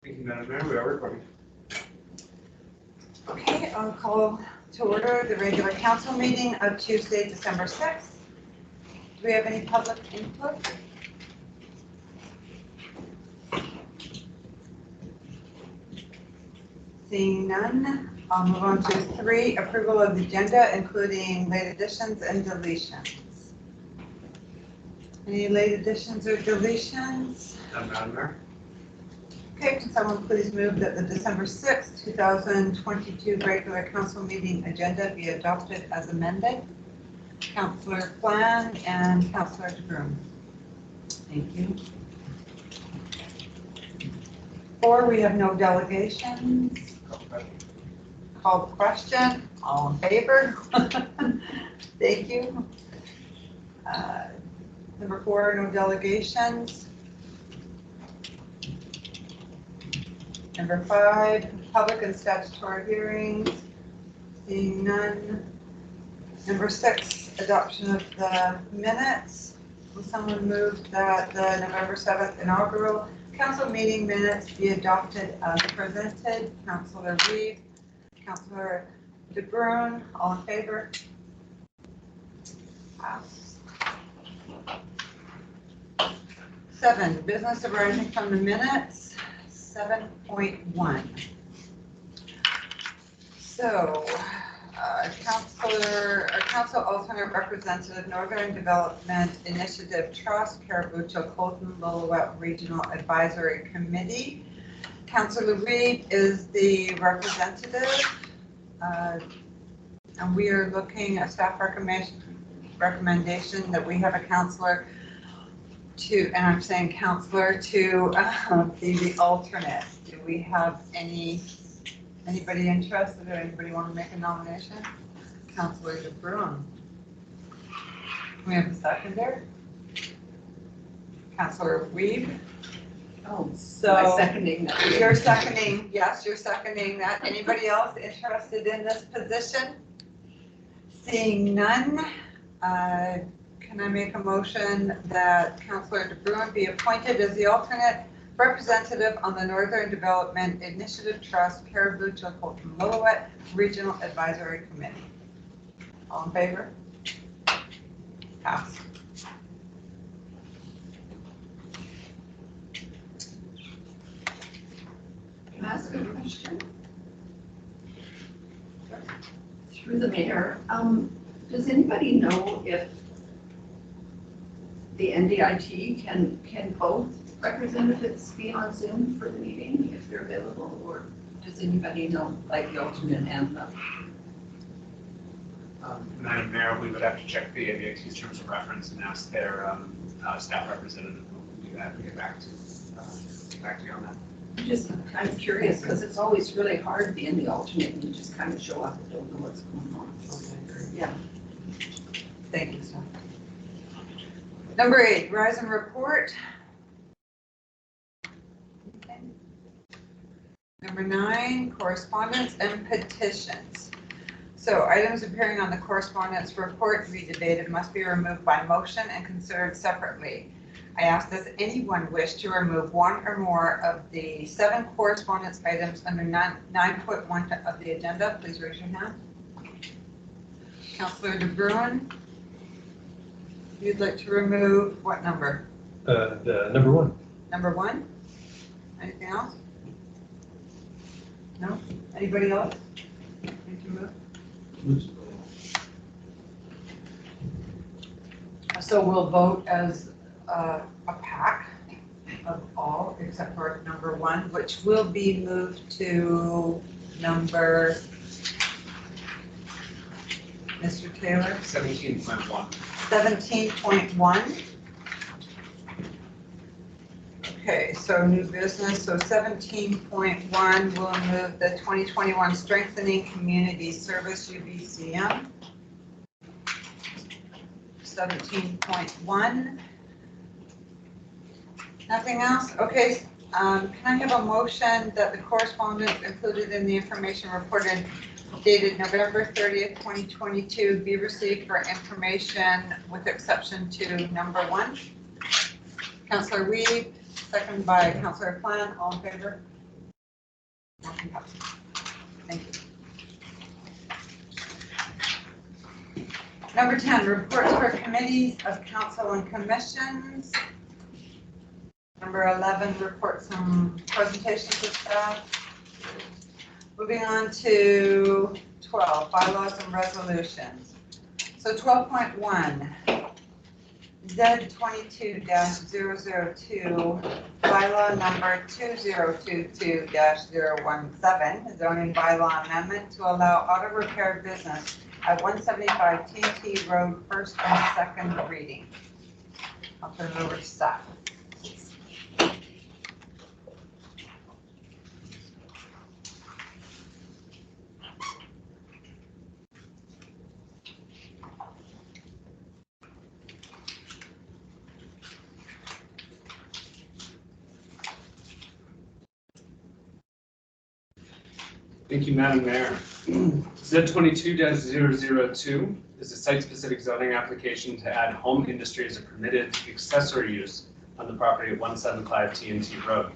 Thank you, Madam Mayor. We are recording. Okay, I'll call to order the regular council meeting of Tuesday, December 6th. Do we have any public input? Seeing none, I'll move on to 3, approval of the agenda, including late additions and deletions. Any late additions or deletions? Madam Mayor. Okay, can someone please move that the December 6th, 2022 regular council meeting agenda be adopted as amended? Councillor Plan and Councillor DeBruin. Thank you. 4, we have no delegations. Called question. All in favor? Thank you. Number 4, no delegations. Number 5, public and statutory hearings. Seeing none. Number 6, adoption of the minutes. Will someone move that the November 7th inaugural council meeting minutes be adopted as presented? Councillor Reid, Councillor DeBruin, all in favor? Pass. 7, business arising from the minutes. 7.1. So, Council Alternate Representative, Northern Development Initiative Trust, Carabucho, Colton, Lillooet Regional Advisory Committee. Councillor Reid is the representative, and we are looking at staff recommendation that we have a councillor to, and I'm saying councillor to be the alternate. Do we have anybody interested or anybody want to make a nomination? Councillor DeBruin. We have a seconder. Councillor Reid. Oh, So I'm seconding that. you're seconding, yes, you're seconding that. Anybody else interested in this position? Seeing none, can I make a motion that Councillor DeBruin be appointed as the alternate representative on the Northern Development Initiative Trust, Carabucho, Colton, Lillooet Regional Advisory Committee? All in favor? Pass. Can I ask a question? Through the mayor, does anybody know if the NDIT can both representatives be on Zoom for the meeting if they're available, or does anybody know, like the alternate and the? Madam Mayor, we would have to check the ABX's terms of reference and ask their staff representative who do that to get back to you on that. I'm curious because it's always really hard being the alternate and you just kind of show up and don't know what's going on. Yeah. Thank you, sir. Number 8, rise and report. Okay. Number 9, correspondence and petitions. So items appearing on the correspondence report to be debated must be removed by motion and considered separately. I ask, does anyone wish to remove one or more of the 7 correspondence items under 9.1 of the agenda? Please raise your hand. Councillor DeBruin, you'd like to remove what number? The number 1. Number 1? Anything else? No? Anybody else? Need to move? So we'll vote as a pack of all except for number 1, which will be moved to number, Mr. Taylor? 17.1. 17.1. Okay, so new business, so 17.1 will move the 2021 Strengthening Community Service UBCM. 17.1. Nothing else? Okay, can I have a motion that the correspondence included in the information reported dated November 30th, 2022 be received for information with exception to number 1? Councillor Reid, second by Councillor Plan, all in favor? Motion passes. Thank you. Number 10, reports for committees of council and commissions. Number 11, reports and presentations of staff. Moving on to 12, bylaws and resolutions. So 12.1, Z22-002, bylaw number 2022-017, zoning bylaw amendment to allow auto repair business at 175 TNT Road, first and second reading. I'll turn it over to staff. Thank you, Madam Mayor. Z22-002 is a site-specific zoning application to add home industry as a permitted accessory use on the property at 175 TNT Road.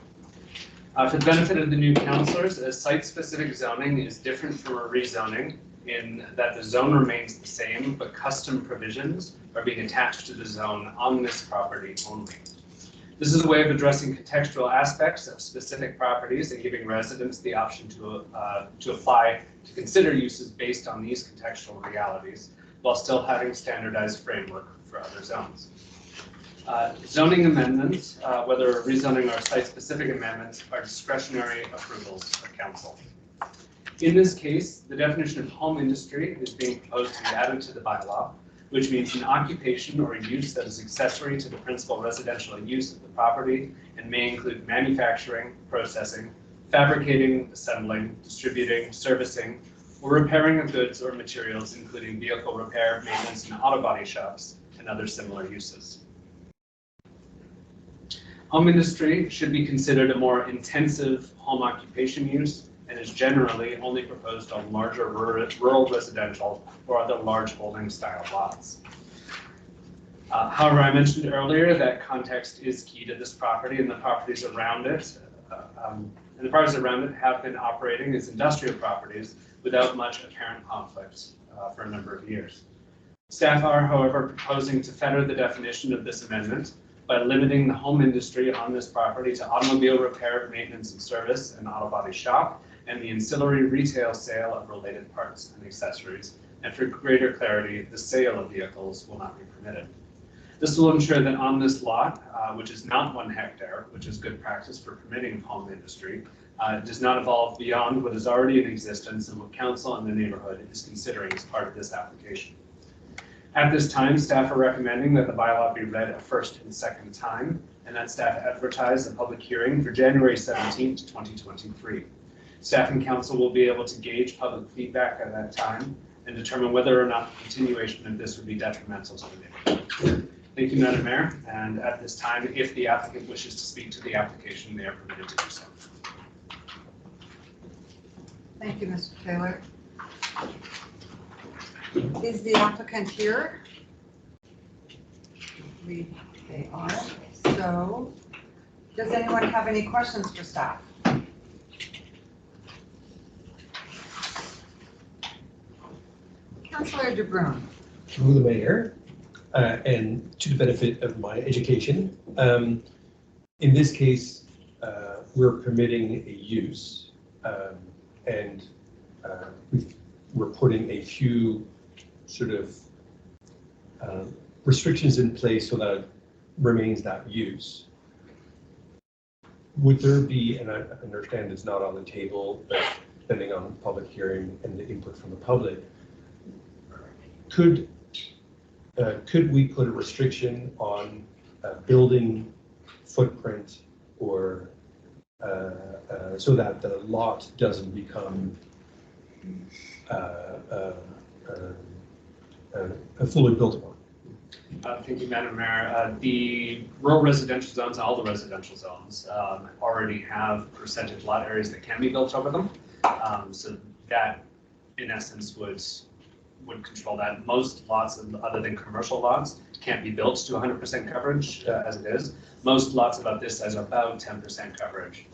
For the benefit of the new councilors, a site-specific zoning is different from a rezoning in that the zone remains the same, but custom provisions are being attached to the zone on this property only. This is a way of addressing contextual aspects of specific properties and giving residents the option to apply to consider uses based on these contextual realities, while still having standardized framework for other zones. Zoning amendments, whether rezoning or site-specific amendments, are discretionary approvals of council. In this case, the definition of home industry is being proposed to be added to the bylaw, which means an occupation or use that is accessory to the principal residential use of the property and may include manufacturing, processing, fabricating, assembling, distributing, servicing, or repairing of goods or materials, including vehicle repair, maintenance, and auto body shops, and other similar uses. Home industry should be considered a more intensive home occupation use and is generally only proposed on larger rural residential or other large holding style lots. However, I mentioned earlier that context is key to this property, and the properties around it have been operating as industrial properties without much apparent conflict for a number of years. Staff are, however, proposing to fetter the definition of this amendment by limiting the home industry on this property to automobile repair, maintenance and service, and auto body shop, and the ancillary retail sale of related parts and accessories. And for greater clarity, the sale of vehicles will not be permitted. This will ensure that on this lot, which is not 1 hectare, which is good practice for permitting home industry, does not evolve beyond what is already in existence and what council and the neighborhood is considering as part of this application. At this time, staff are recommending that the bylaw be read a first and second time, and that staff advertise a public hearing for January 17th, 2023. Staff and council will be able to gauge public feedback at that time and determine whether or not the continuation of this would be detrimental to the neighborhood. Thank you, Madam Mayor. And at this time, if the applicant wishes to speak to the application, they are permitted to do so. Thank you, Mr. Taylor. Is the applicant here? They are. So, does anyone have any questions for staff? Councillor DeBruin. Through the mayor, and to the benefit of my education, in this case, we're permitting a use, and we're putting a few sort of restrictions in place so that it remains that use. Would there be, and I understand it's not on the table, but depending on public hearing and the input from the public, could we put a restriction on building footprint or so that the lot doesn't become a fully built one? Thank you, Madam Mayor. The rural residential zones, all the residential zones, already have percentage lot areas that can be built over them. So that, in essence, would control that. Most lots, other than commercial lots, can't be built to 100% coverage as it is. Most lots about this size are about 10% coverage.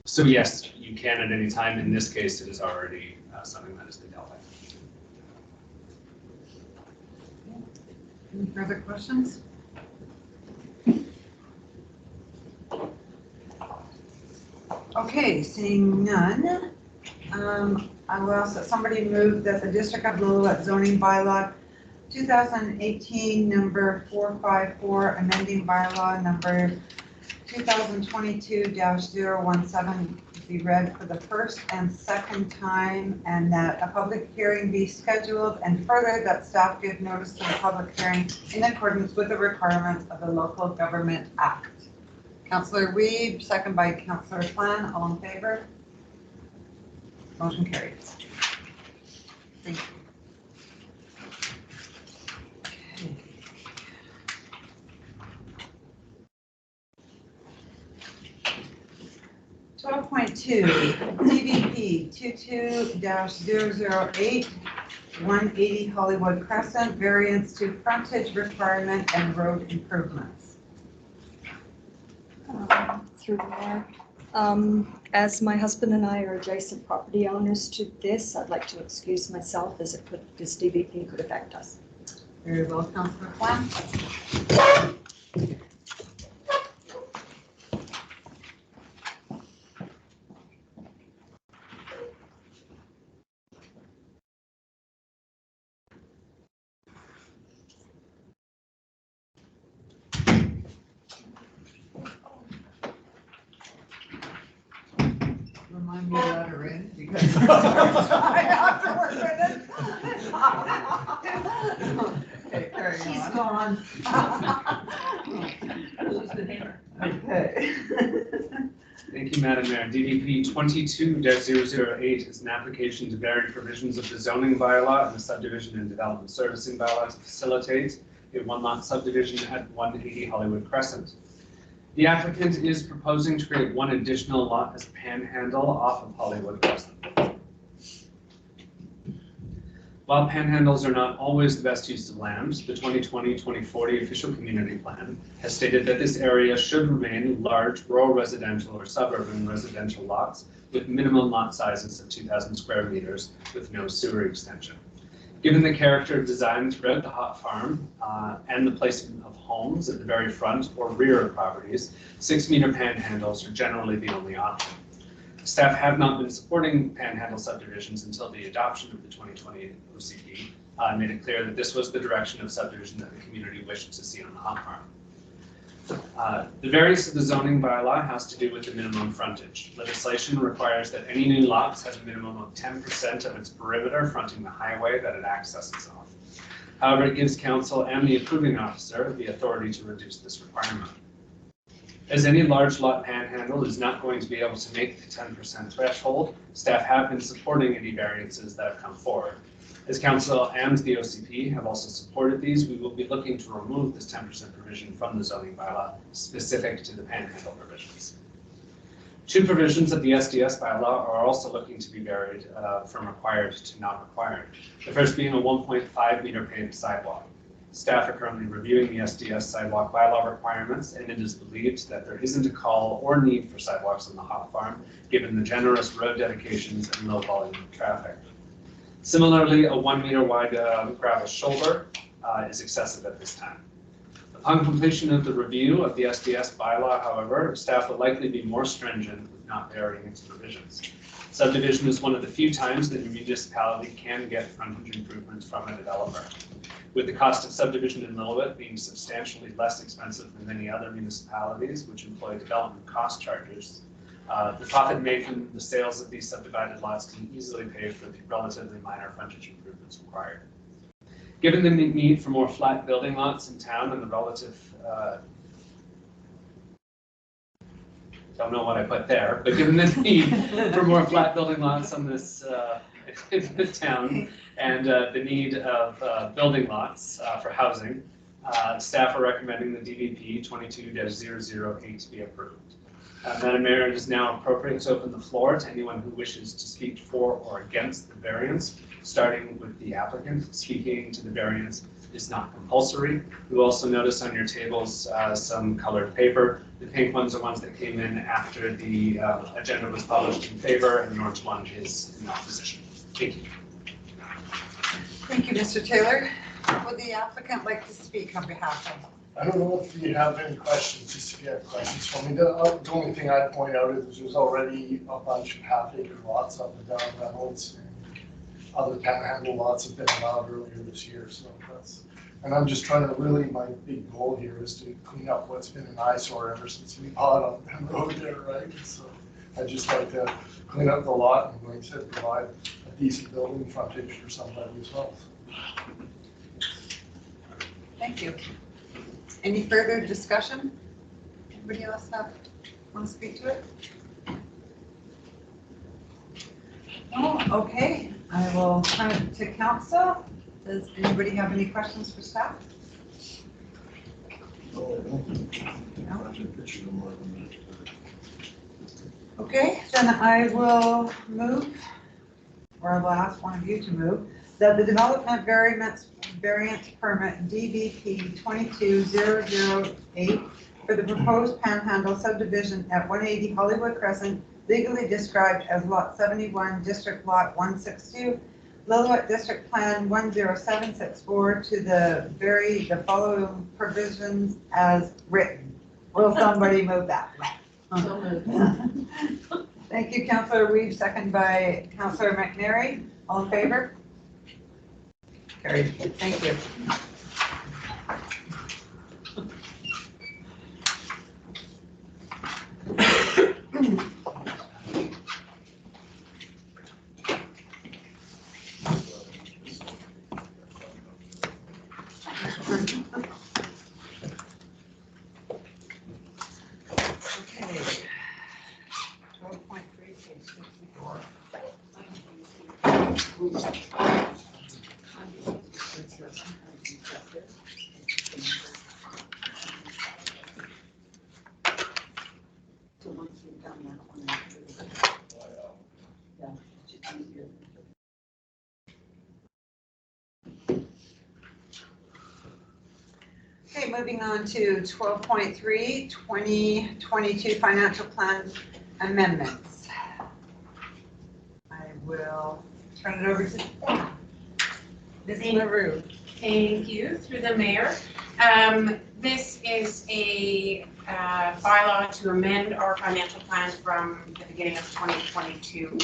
So yes, you can at any time. In this case, it is already something that has been dealt with. Any further questions? Okay, seeing none, I will ask that somebody move that the District of Lillooet zoning bylaw 2018 number 454, amending bylaw number 2022-017 be read for the first and second time, and that a public hearing be scheduled, and further that staff give notice to the public hearing in accordance with the requirements of the Local Government Act. Councillor Weed, second by Councillor Plan, all in favor? Motion carries. Thank you. Okay. 12.2, DVP 22-008, 180 Hollywood Crescent, variance to frontage requirement and road improvements. Through the mayor. As my husband and I are adjacent property owners to this, I'd like to excuse myself as this DVP could affect us. Very well, Councillor Plan. Remind me to let her in because I have to work with it. Okay, carry on. She's gone. She's been here. Okay. Thank you, Madam Mayor. DVP 22-008 is an application to vary provisions of the zoning bylaw and the subdivision and development servicing bylaw to facilitate a one-lot subdivision at 180 Hollywood Crescent. The applicant is proposing to create one additional lot as a panhandle off of Hollywood Crescent. While panhandles are not always the best use of land, the 2020-2040 official community plan has stated that this area should remain large rural residential or suburban residential lots with minimum lot sizes of 2,000 square meters with no sewer extension. Given the character of design throughout the hot farm and the placement of homes at the very front or rear of properties, 6-meter panhandles are generally the only option. Staff have not been supporting panhandle subdivisions until the adoption of the 2020 OCP made it clear that this was the direction of subdivision that the community wished to see on the hot farm. The variance of the zoning bylaw has to do with the minimum frontage. Legislation requires that any new lots have a minimum of 10% of its perimeter fronting the highway that it accesses off. However, it gives council and the approving officer the authority to reduce this requirement. As any large lot panhandle is not going to be able to make the 10% threshold, staff have been supporting any variances that have come forward. As council and the OCP have also supported these, we will be looking to remove this 10% provision from the zoning bylaw specific to the panhandle provisions. Two provisions of the SDS bylaw are also looking to be varied from required to not required. The first being a 1.5 meter paved sidewalk. Staff are currently reviewing the SDS sidewalk bylaw requirements, and it is believed that there isn't a call or need for sidewalks on the hot farm, given the generous road dedications and low volume of traffic. Similarly, a 1 meter wide gravel shoulder is excessive at this time. Upon completion of the review of the SDS bylaw, however, staff will likely be more stringent with not varying its provisions. Subdivision is one of the few times that a municipality can get frontage improvements from a developer. With the cost of subdivision in Lillooet being substantially less expensive than many other municipalities which employ development cost charges, the profit made from the sales of these subdivided lots can easily pay for the relatively minor frontage improvements required. Given the need for more flat building lots in town and the relative, don't know what I put there, but given the need for more flat building lots on this in the town and the need of building lots for housing, staff are recommending the DVP 22-008 be approved. Madam Mayor, it is now appropriate to open the floor to anyone who wishes to speak for or against the variance, starting with the applicant. Speaking to the variance is not compulsory. You also notice on your tables some colored paper. The pink ones are ones that came in after the agenda was published in favor, and the orange one is in opposition. Thank you. Thank you, Mr. Taylor. Would the applicant like to speak on behalf of? I don't know if you have any questions, just if you have questions for me. The only thing I'd point out is there's already a bunch of half-acre lots up and down Reynolds. And other panhandle lots have been allowed earlier this year, so that's, and I'm just trying to really, my big goal here is to clean up what's been an eyesore ever since we bought on the road there, right? So I'd just like to clean up the lot and, like I said, provide a decent building frontage for somebody as well. Thank you. Any further discussion? Anybody else want to speak to it? No, okay. I will turn it to council. Does anybody have any questions for staff? Okay, then I will move, or I will ask one of you to move, that the development variance permit DBP 22008 for the proposed Panhandle subdivision at 180 Hollywood Crescent, legally described as Lot 71, District Lot 162, Lillooet District Plan 10764 to the following provisions as written. Will somebody move that? So moved. Thank you, Councillor Weave, second by Councillor McNary. All in favor? Carried. Thank you. Okay. 12.3, page 64. So once you've done that one, yeah, it's just easier. Okay, moving on to 12.3, 2022 financial plan amendments. I will turn it over to Ms. LaRue. Thank you, through the mayor. This is a bylaw to amend our financial plan from the beginning of 2022.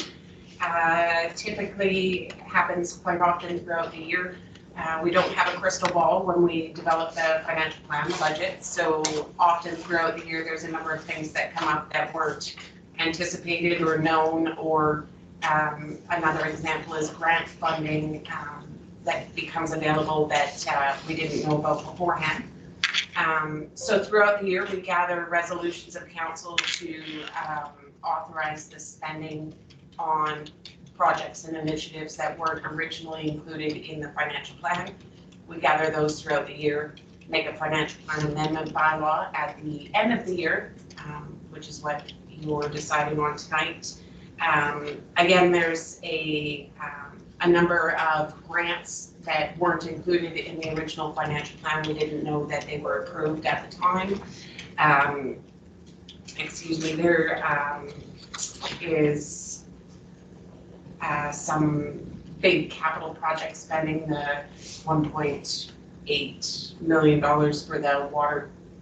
Typically happens quite often throughout the year. We don't have a crystal ball when we develop the financial plan budget, so often throughout the year there's a number of things that come up that weren't anticipated or known, or another example is grant funding that becomes available that we didn't know about beforehand. So throughout the year we gather resolutions of council to authorize the spending on projects and initiatives that weren't originally included in the financial plan. We gather those throughout the year, make a financial plan amendment bylaw at the end of the year, which is what you're deciding on tonight. Again, there's a number of grants that weren't included in the original financial plan. We didn't know that they were approved at the time. There is some big capital project spending, the $1.8 million for the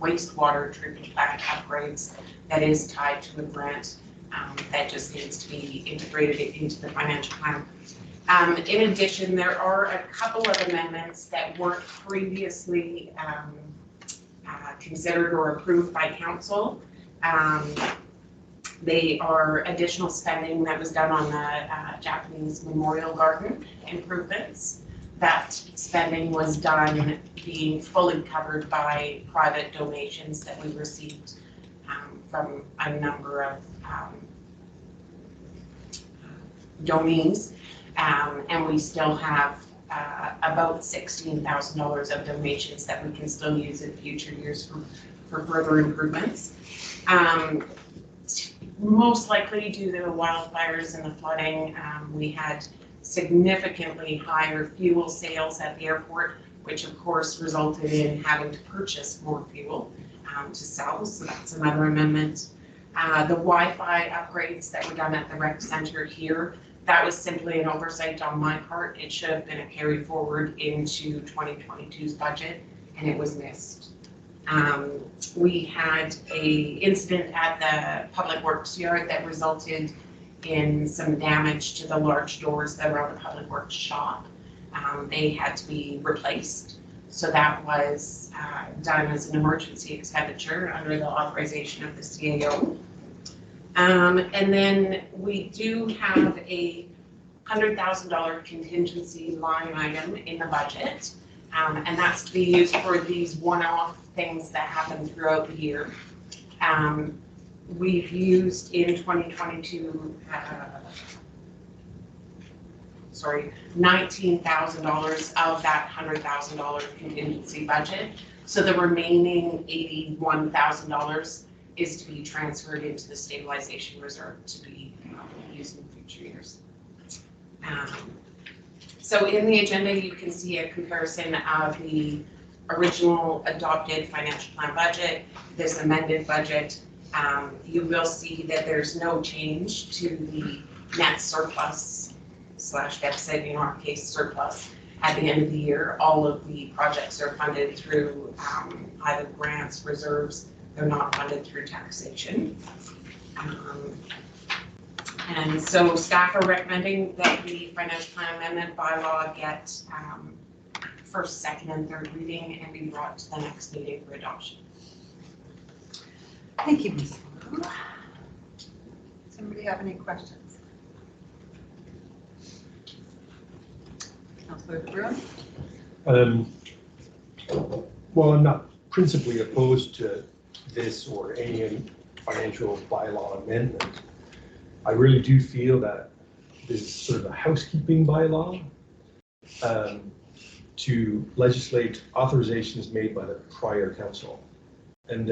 wastewater treatment plant upgrades that is tied to a grant that just needs to be integrated into the financial plan. In addition, there are a couple of amendments that weren't previously considered or approved by council. They are additional spending that was done on the Japanese Memorial Garden improvements. That spending was done being fully covered by private donations that we received from a number of domains. And we still have about $16,000 of donations that we can still use in future years for further improvements. Most likely due to the wildfires and the flooding, we had significantly higher fuel sales at the airport which of course resulted in having to purchase more fuel to sell, so that's another amendment. The Wi-Fi upgrades that were done at the rec center here, that was simply an oversight on my part. It should have been a carry forward into 2022's budget, and it was missed. We had a incident at the Public Works yard that resulted in some damage to the large doors that were on the Public Works shop. They had to be replaced. So that was done as an emergency expenditure under the authorization of the CAO. And then we do have a $100,000 contingency line item in the budget. And that's to be used for these one-off things that happen throughout the year. We've used in 2022, $19,000 of that $100,000 contingency budget. So the remaining $81,000 is to be transferred into the stabilization reserve to be used in future years. So in the agenda, you can see a comparison of the original adopted financial plan budget, this amended budget. You will see that there's no change to the net surplus / deficit, in our case surplus, at the end of the year. All of the projects are funded through either grants, reserves. They're not funded through taxation. And so staff are recommending that the financial plan amendment bylaw get first, second, and third reading and be brought to the next meeting for adoption. Thank you, Ms. Lou. Somebody have any questions? Councillor Broom? Well, I'm not principally opposed to this or any financial bylaw amendment. I really do feel that this is sort of a housekeeping bylaw to legislate authorizations made by the prior council. And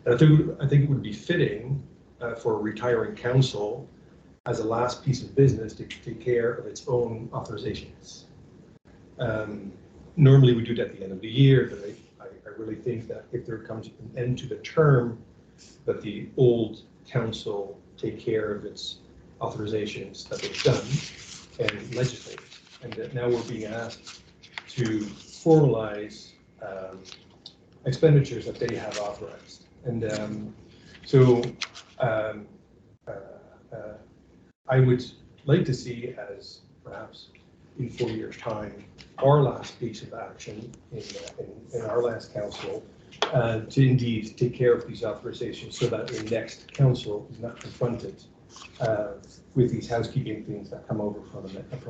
I think it would be fitting for a retiring council as a last piece of business to take care of its own authorizations. Normally we do it at the end of the year, but I really think that if there comes an end to the term, that the old council take care of its authorizations that they've done and legislate. And that now we're being asked to formalize expenditures that they have authorized. And I would like to see, as perhaps in 4 years' time, our last piece of action in our last council to indeed take care of these authorizations so that the next council is not confronted with these housekeeping things that come over from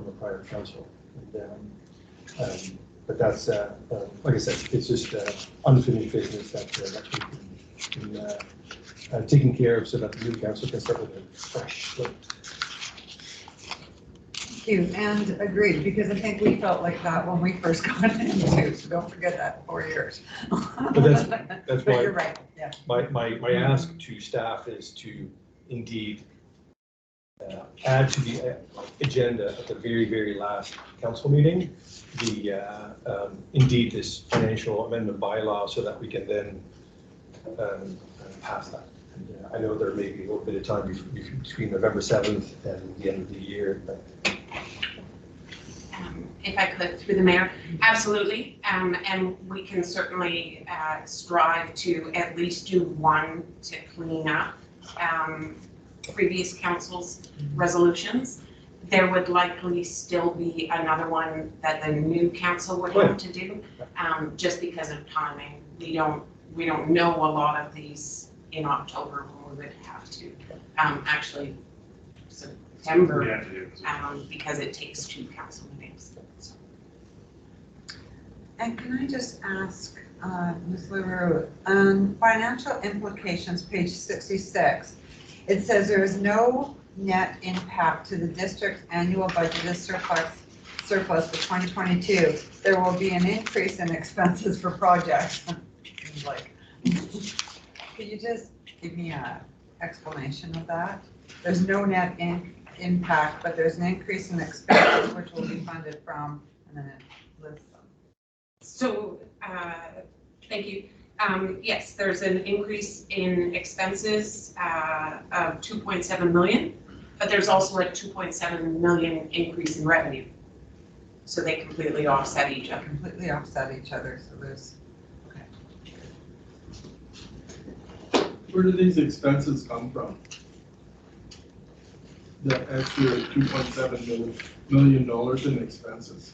a prior council. And, but that's, like I said, it's just unfinished business that we can taken care of so that the new council can start with a fresh slate. Thank you, and agreed, because I think we felt like that when we first got into, so don't forget that, 4 years. But that's But why you're right, yeah. my ask to staff is to indeed add to the agenda at the very, very last council meeting, the indeed this financial amendment bylaw so that we can then pass that. And, I know there may be a little bit of time between November 7th and the end of the year, but If I could, through the mayor, absolutely. And we can certainly strive to at least do one to clean up previous council's resolutions. There would likely still be another one that the new council would have to do, just because of timing. We don't know a lot of these in October when we would have to. Actually, September, because it takes 2 council meetings. So. And can I just ask, Ms. LaRue, on financial implications, page 66, it says there is no net impact to the district's annual budgeted surplus for 2022. There will be an increase in expenses for projects. Like, could you just give me an explanation of that? There's no net impact, but there's an increase in expenses which will be funded from, and then it lists them. So, thank you. Yes, there's an increase in expenses of 2.7 million, but there's also a 2.7 million increase in revenue. So they completely offset each other. Completely offset each other, so there's, Where do these expenses come from? The extra $2.7 million in expenses.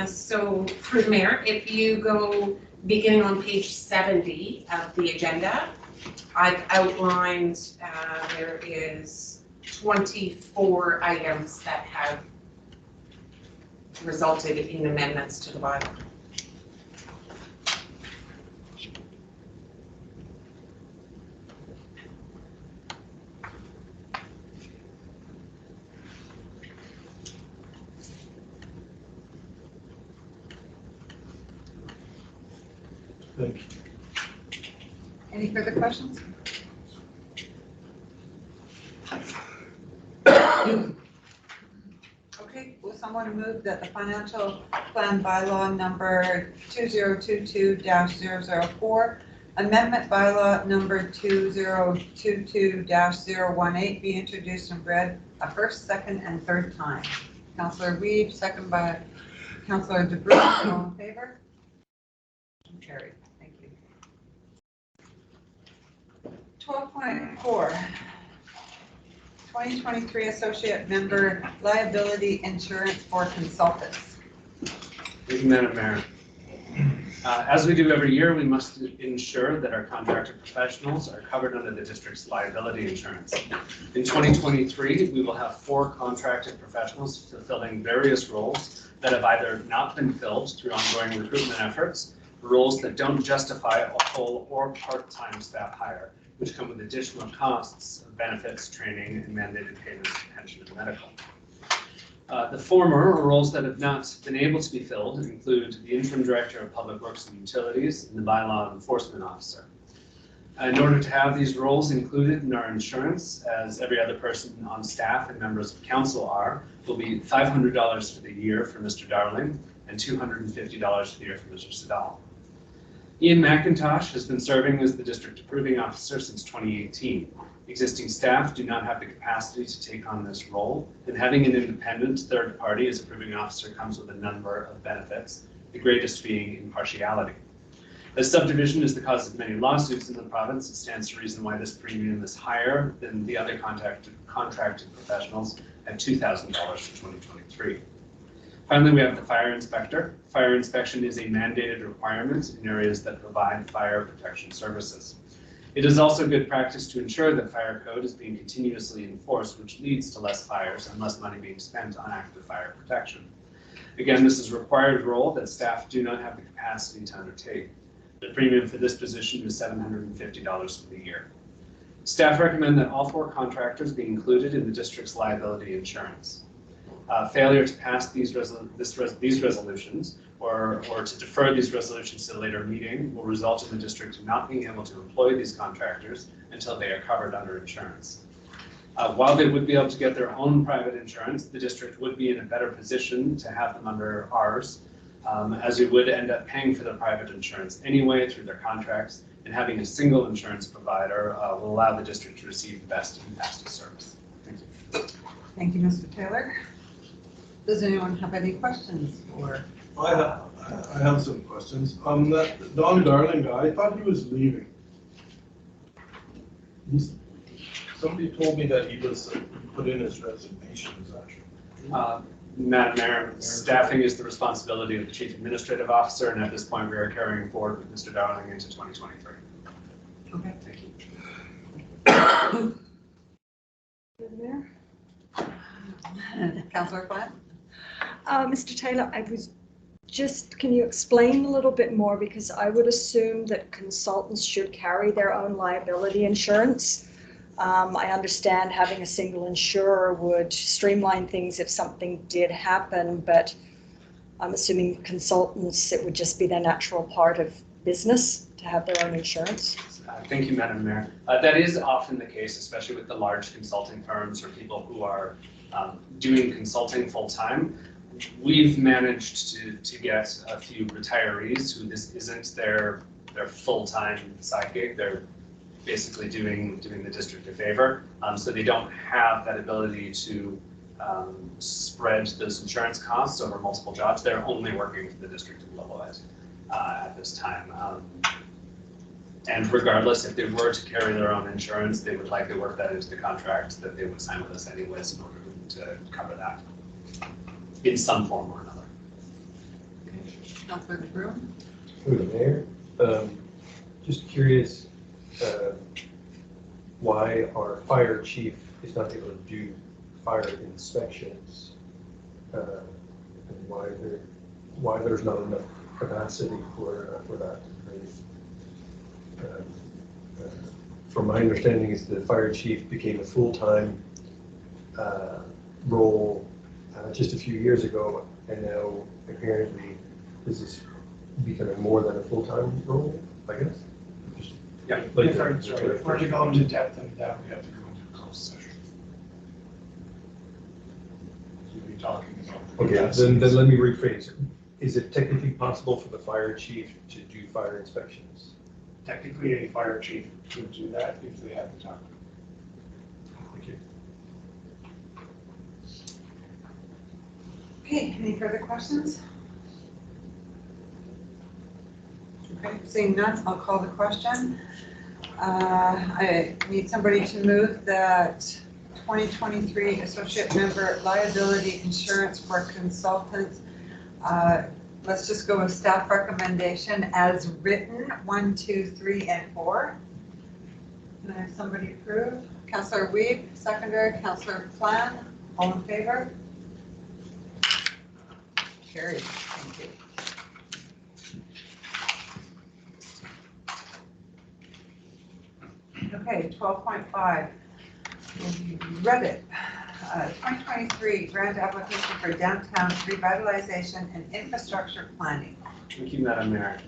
So through the mayor, if you go beginning on page 70 of the agenda, I've outlined there is 24 items that have resulted in amendments to the bylaw. Thank you. any further questions? Okay, will someone move that the financial plan bylaw number 2022-004, amendment bylaw number 2022-018 be introduced and read a first, second, and third time? Councillor Reid, second by Councillor DeBruin, all in favor? Carried, thank you. 12.4. 2023 Associate Member Liability Insurance for Consultants. Thank you, Madam Mayor. As we do every year, we must ensure that our contracted professionals are covered under the district's liability insurance. In 2023, we will have 4 contracted professionals fulfilling various roles that have either not been filled through ongoing recruitment efforts, roles that don't justify a full or part-time staff hire, which come with additional costs of benefits, training, and mandated payments to pension and medical. The former, or roles that have not been able to be filled, include the Interim Director of Public Works and Utilities and the Bylaw Enforcement Officer. In order to have these roles included in our insurance, as every other person on staff and members of council are, will be $500 for the year for Mr. Darling and $250 for the year for Mr. Sedal. Ian McIntosh has been serving as the District Approving Officer since 2018. Existing staff do not have the capacity to take on this role, and having an independent third party as approving officer comes with a number of benefits, the greatest being impartiality. As subdivision is the cause of many lawsuits in the province, it stands to reason why this premium is higher than the other contracted professionals at $2,000 for 2023. Finally, we have the fire inspector. Fire inspection is a mandated requirement in areas that provide fire protection services. It is also good practice to ensure that fire code is being continuously enforced, which leads to less fires and less money being spent on active fire protection. Again, this is a required role that staff do not have the capacity to undertake. The premium for this position is $750 for the year. Staff recommend that all 4 contractors be included in the district's liability insurance. Failure to pass these resolutions or to defer these resolutions to a later meeting will result in the district not being able to employ these contractors until they are covered under insurance. While they would be able to get their own private insurance, the district would be in a better position to have them under ours, as we would end up paying for their private insurance anyway through their contracts, and having a single insurance provider will allow the district to receive the best and fastest service. Thank you. Thank you, Mr. Taylor. Does anyone have any questions for? I have some questions. That Don Darling guy, I thought he was leaving. Somebody told me that he was put in his resignation. Is that true? Madam Mayor, staffing is the responsibility of the Chief Administrative Officer, and at this point we are carrying forward with Mr. Darling into 2023. Okay. Thank you. Councillor Flynn? Mr. Taylor, can you explain a little bit more, because I would assume that consultants should carry their own liability insurance. I understand having a single insurer would streamline things if something did happen, but I'm assuming consultants, it would just be their natural part of business to have their own insurance. Thank you, Madam Mayor. That is often the case, especially with the large consulting firms or people who are doing consulting full-time. we've managed to get a few retirees who this isn't their full-time side gig. They're basically doing the district a favor. So they don't have that ability to spread those insurance costs over multiple jobs. They're only working for the district of Lillooet at this time. And regardless, if they were to carry their own insurance, they would likely work that into the contract that they would sign with us anyways in order to cover that in some form or another. Councillor Brew? Through the mayor, just curious why our fire chief is not able to do fire inspections, and why there's not enough capacity for that. From my understanding is the fire chief became a full-time role just a few years ago, and now apparently this is becoming more than a full-time role, I guess. Just Yeah. like If we're to go into depth into that, we have to go into a closed session. We'll be talking about. Okay, then let me rephrase. Is it technically possible for the fire chief to do fire inspections? Technically, a fire chief could do that if they have the time. Thank you. Okay, any further questions? Okay, seeing none, I'll call the question. I need somebody to move that 2023 associate member liability insurance for consultants. Let's just go with staff recommendation as written, 1, 2, 3, and 4. Can I have somebody approve? Councillor Weeb, seconder. Councillor Plan, all in favor? Carried, thank you. Okay, 12.5, read it. 2023 grant application for downtown revitalization and infrastructure planning. Thank you, Madam Mayor.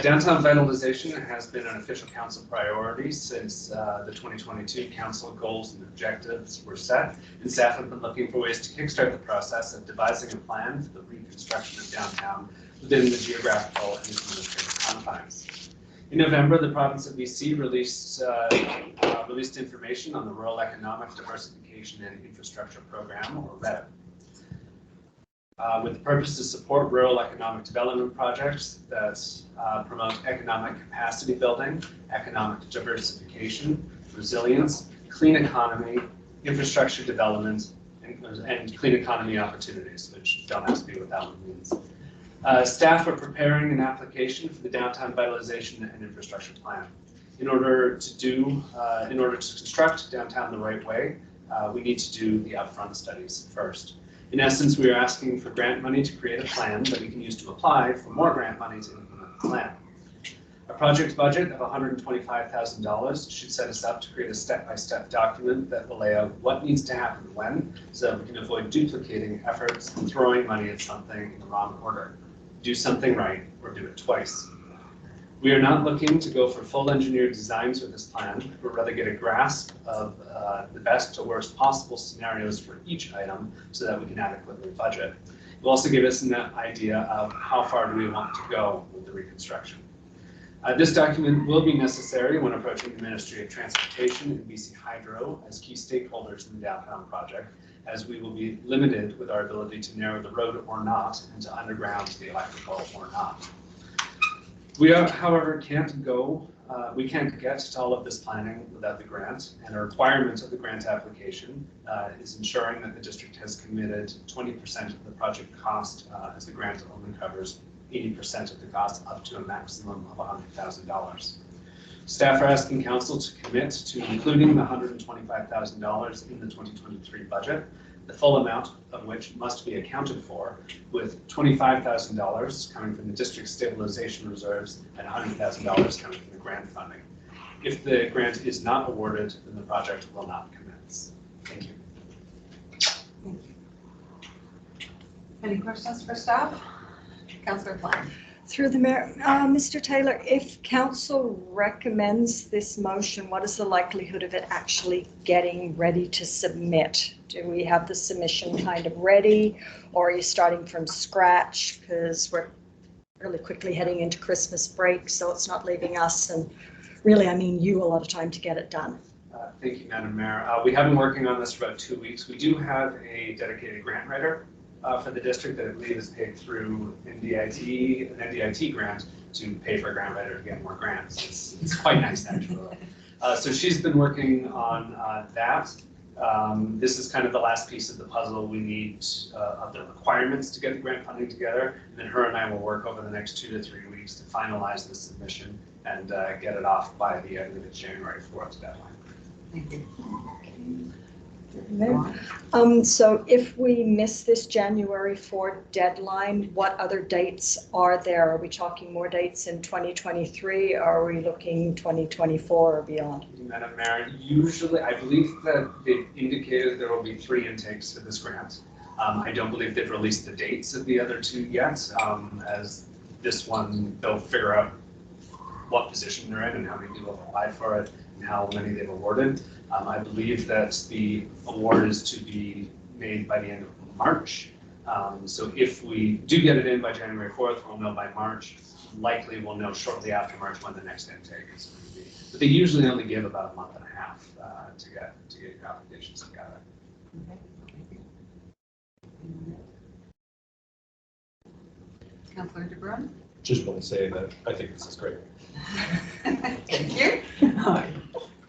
Downtown vitalization has been an official council priority since the 2022 council goals and objectives were set, and staff have been looking for ways to kickstart the process of devising a plan for the reconstruction of downtown within the geographical and administrative confines. In November, the province of BC released information on the Rural Economic Diversification and Infrastructure Program, or REDIP, with the purpose to support rural economic development projects that promote economic capacity building, economic diversification, resilience, clean economy, infrastructure development, and clean economy opportunities, which don't ask me what that one means. Staff are preparing an application for the Downtown Vitalization and Infrastructure Plan. In order to construct downtown the right way, we need to do the upfront studies first. In essence, we are asking for grant money to create a plan that we can use to apply for more grant money to implement the plan. A project budget of $125,000 should set us up to create a step-by-step document that will lay out what needs to happen when, so that we can avoid duplicating efforts and throwing money at something in the wrong order. Do something right or do it twice. We are not looking to go for full engineered designs with this plan, but rather get a grasp of the best to worst possible scenarios for each item so that we can adequately budget. It will also give us an idea of how far do we want to go with the reconstruction. This document will be necessary when approaching the Ministry of Transportation and BC Hydro as key stakeholders in the downtown project, as we will be limited with our ability to narrow the road or not and to underground the electrical or not. We are, however, we can't get to all of this planning without the grant, and a requirement of the grant application is ensuring that the district has committed 20% of the project cost, as the grant only covers 80% of the cost up to a maximum of $100,000. Staff are asking council to commit to including the $125,000 in the 2023 budget, the full amount of which must be accounted for, with $25,000 coming from the district stabilization reserves and $100,000 coming from the grant funding. If the grant is not awarded, then the project will not commence. Thank you. Any questions for staff? Councillor Plan. Through the mayor, Mr. Taylor, if council recommends this motion, what is the likelihood of it actually getting ready to submit? Do we have the submission kind of ready, or are you starting from scratch? Because we're really quickly heading into Christmas break, so it's not leaving us, and really, I mean you, a lot of time to get it done. Thank you, Madam Mayor. We have been working on this for about 2 weeks. We do have a dedicated grant writer for the district that I believe is paid through NDIT, an NDIT grant to pay for a grant writer to get more grants. It's quite nice, actually. So she's been working on that. This is kind of the last piece of the puzzle. We need of the requirements to get the grant funding together, and then her and I will work over the next 2 to 3 weeks to finalize the submission and get it off by the end of the January 4th deadline. Thank you. So if we miss this January 4 deadline, what other dates are there? Are we talking more dates in 2023? Or are we looking 2024 or beyond? Madam Mayor, usually, I believe that they've indicated there will be 3 intakes for this grant. I don't believe they've released the dates of the other 2 yet. As this one, they'll figure out what position they're in and how many people have applied for it and how many they've awarded. I believe that the award is to be made by the end of March. So if we do get it in by January 4th, we'll know by March. Likely we'll know shortly after March when the next intake is going to be. But they usually only give about a month and a half to get your applications together. Councillor De Bruin? Just want to say that I think this is great. Thank you.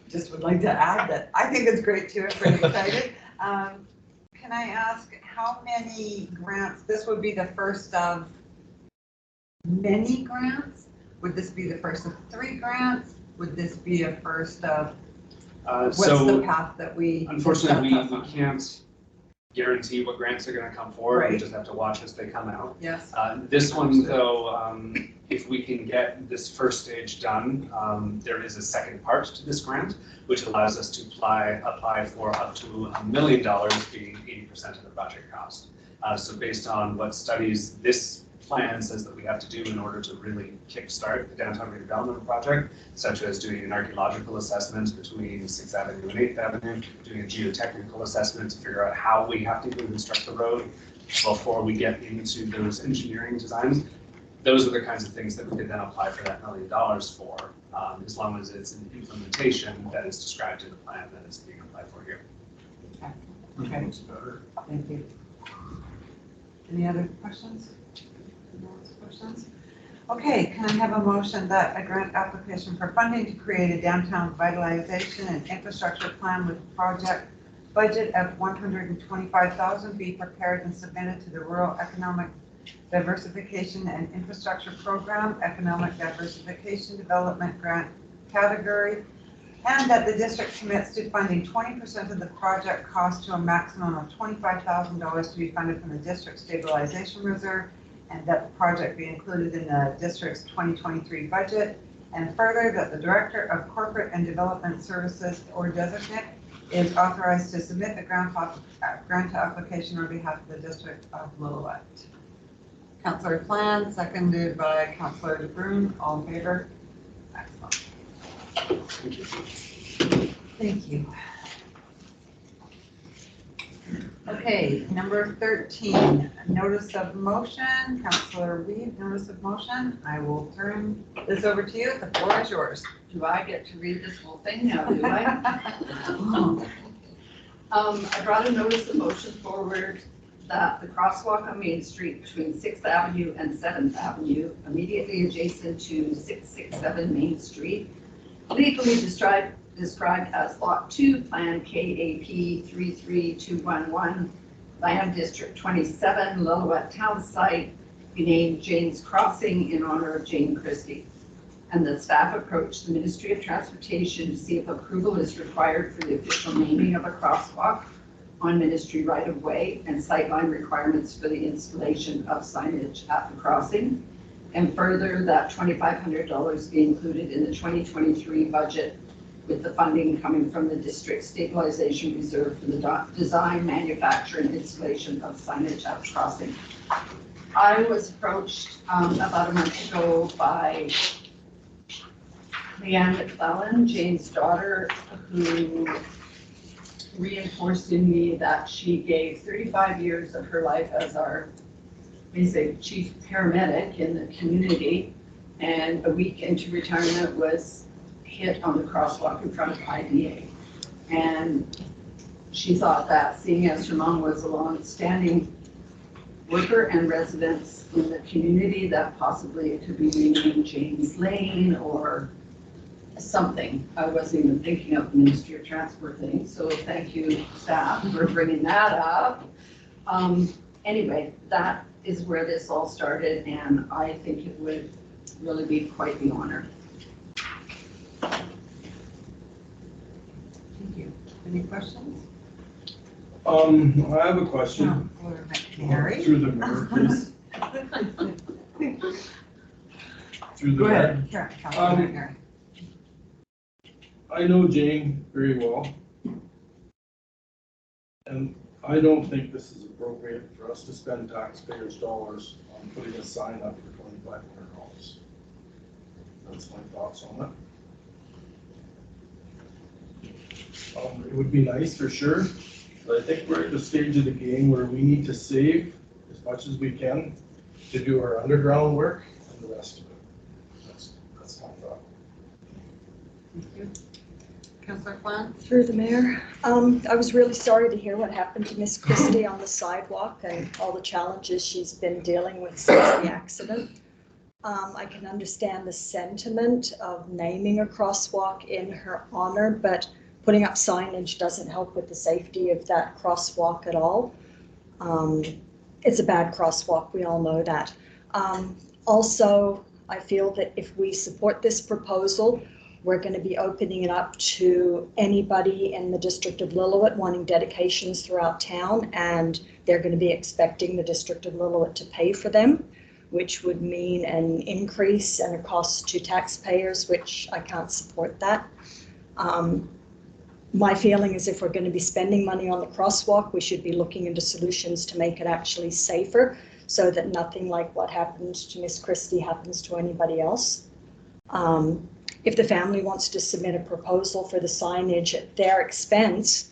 Just would like to add that I think it's great too. I'm pretty excited. Can I ask how many grants? This would be the first of many grants? Would this be the first of 3 grants? Would this be a first of, what's the path that we? Unfortunately, we can't guarantee what grants are going to come forward. Right. We just have to watch as they come out. Yes. This one, though, if we can get this first stage done, there is a second part to this grant, which allows us to apply for up to $1 million, being 80% of the project cost. So based on what studies this plan says that we have to do in order to really kickstart the downtown redevelopment project, such as doing an archaeological assessment between 6th Avenue and 8th Avenue, doing a geotechnical assessment to figure out how we have to construct the road before we get into those engineering designs. Those are the kinds of things that we could then apply for that $1 million for, as long as it's an implementation that is described in the plan that is being applied for here. Okay. Thank you. Any other questions? Okay, can I have a motion that a grant application for funding to create a downtown revitalization and infrastructure plan with project budget of $125,000 be prepared and submitted to the Rural Economic Diversification and Infrastructure Program, Economic Diversification Development Grant category, and that the district commits to funding 20% of the project cost to a maximum of $25,000 to be funded from the district stabilization reserve, and that the project be included in the district's 2023 budget, and further that the Director of Corporate and Development Services or designate is authorized to submit the grant application on behalf of the District of Lillooet. Councillor Plan, seconded by Councillor De Bruin. All in favor? Excellent. Thank you. Thank you. Okay, number 13, notice of motion. Councillor Reid, notice of motion. I will turn this over to you. The floor is yours. Do I get to read this whole thing now, do I? I brought a notice of motion forward that the crosswalk on Main Street between 6th Avenue and 7th Avenue, immediately adjacent to 667 Main Street, legally described as Lot 2, Plan KAP 33211, Land District 27, Lillooet Town Site, be named Jane's Crossing in honor of Jane Christie. And the staff approached the Ministry of Transportation to see if approval is required for the official naming of a crosswalk on ministry right-of-way and sightline requirements for the installation of signage at the crossing. And further, that $2,500 be included in the 2023 budget, with the funding coming from the district stabilization reserve for the design, manufacture, and installation of signage at the crossing. I was approached about a month ago by Leanne McClellan, Jane's daughter, who reinforced in me that she gave 35 years of her life as our basic chief paramedic in the community, and a week into retirement was hit on the crosswalk in front of IDA. And she thought that, seeing as her mom was a long-standing worker and residents in the community, that possibly it could be renamed James Lane or something. I wasn't even thinking of the Ministry of Transport thing, so thank you, staff, for bringing that up. Anyway, that is where this all started, and I think it would really be quite the honor. Thank you. Any questions? I have a question. Mary? Through the mayor, please. Through the Go mayor. ahead. Sure. Councilor Mary. I know Jane very well. And I don't think this is appropriate for us to spend taxpayers' dollars on putting a sign up for $2,500. That's my thoughts on it. It would be nice for sure, but I think we're at the stage of the game where we need to save as much as we can to do our underground work and the rest of it. That's my thought. Thank you. Councilor Kwan? Through the mayor. I was really sorry to hear what happened to Miss Christie on the sidewalk and all the challenges she's been dealing with since the accident. I can understand the sentiment of naming a crosswalk in her honor, but putting up signage doesn't help with the safety of that crosswalk at all. It's a bad crosswalk, we all know that. Also, I feel that if we support this proposal, we're going to be opening it up to anybody in the District of Lillooet wanting dedications throughout town, and they're going to be expecting the District of Lillooet to pay for them, which would mean an increase and a cost to taxpayers, which I can't support that. My feeling is if we're going to be spending money on the crosswalk, we should be looking into solutions to make it actually safer so that nothing like what happened to Miss Christie happens to anybody else. If the family wants to submit a proposal for the signage at their expense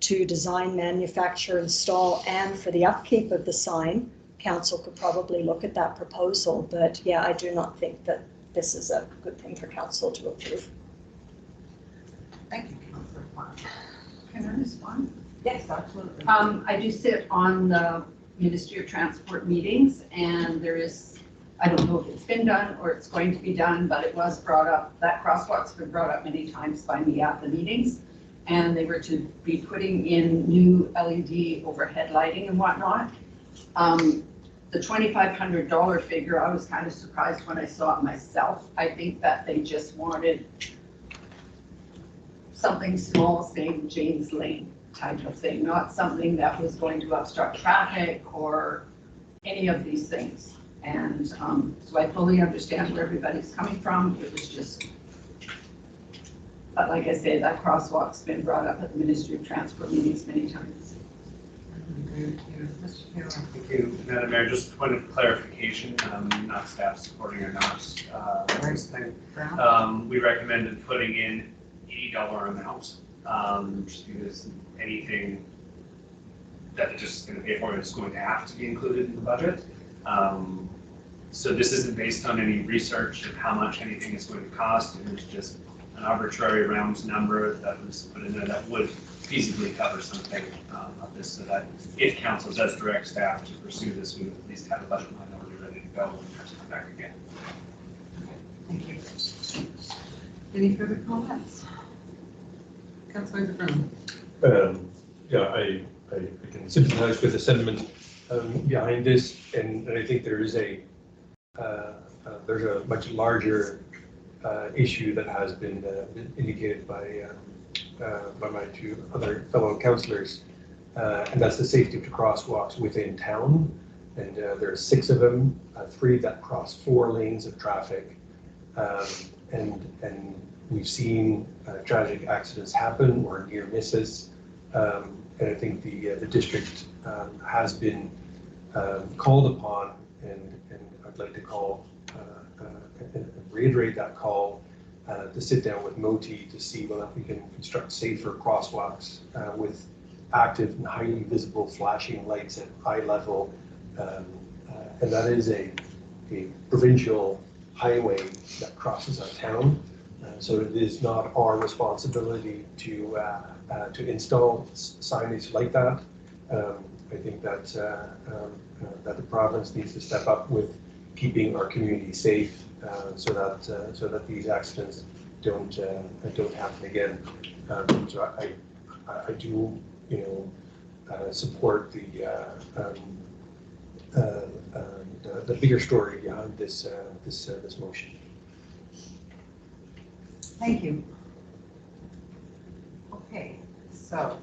to design, manufacture, install, and for the upkeep of the sign, council could probably look at that proposal. But yeah, I do not think that this is a good thing for council to approve. Thank you, Councilor Kwan. Can I respond? Yes, absolutely. I do sit on the Ministry of Transport meetings, and there is, I don't know if it's been done or it's going to be done, but it was brought up, that crosswalk's been brought up many times by me at the meetings, and they were to be putting in new LED overhead lighting and whatnot. The $2,500 figure, I was kind of surprised when I saw it myself. I think that they just wanted something small, saying James Lane type of thing, not something that was going to obstruct traffic or any of these things. And so I fully understand where everybody's coming from. It was just, but like I say, that crosswalk's been brought up at the Ministry of Transport meetings many times. Mr. Taylor. Thank you, Madam Mayor. Just a point of clarification, not staff supporting or not this thing. We recommended putting in $80 amount, just because anything that they're just going to pay for is going to have to be included in the budget. So this isn't based on any research of how much anything is going to cost. It was just an arbitrary round number that was put in there that would feasibly cover something of this, so that if council does direct staff to pursue this, we would at least have a budget minority ready to go when we have to come back again. Thank you. Any further comments? Councilor DeBruin. Yeah, I can sympathize with the sentiment behind this, and I think there is there's a much larger issue that has been indicated by my two other fellow councillors, and that's the safety of the crosswalks within town. And there are 6 of them, 3 that cross 4 lanes of traffic, and we've seen tragic accidents happen or near misses. And I think the district has been called upon and I'd like to call, and reiterate that call to sit down with MOTI to see whether we can construct safer crosswalks with active and highly visible flashing lights at eye level. And that is a provincial highway that crosses our town. So it is not our responsibility to install signage like that. I think that that the province needs to step up with keeping our community safe, so that these accidents don't happen again. So I do, support the bigger story behind this motion. Thank you. Okay, so,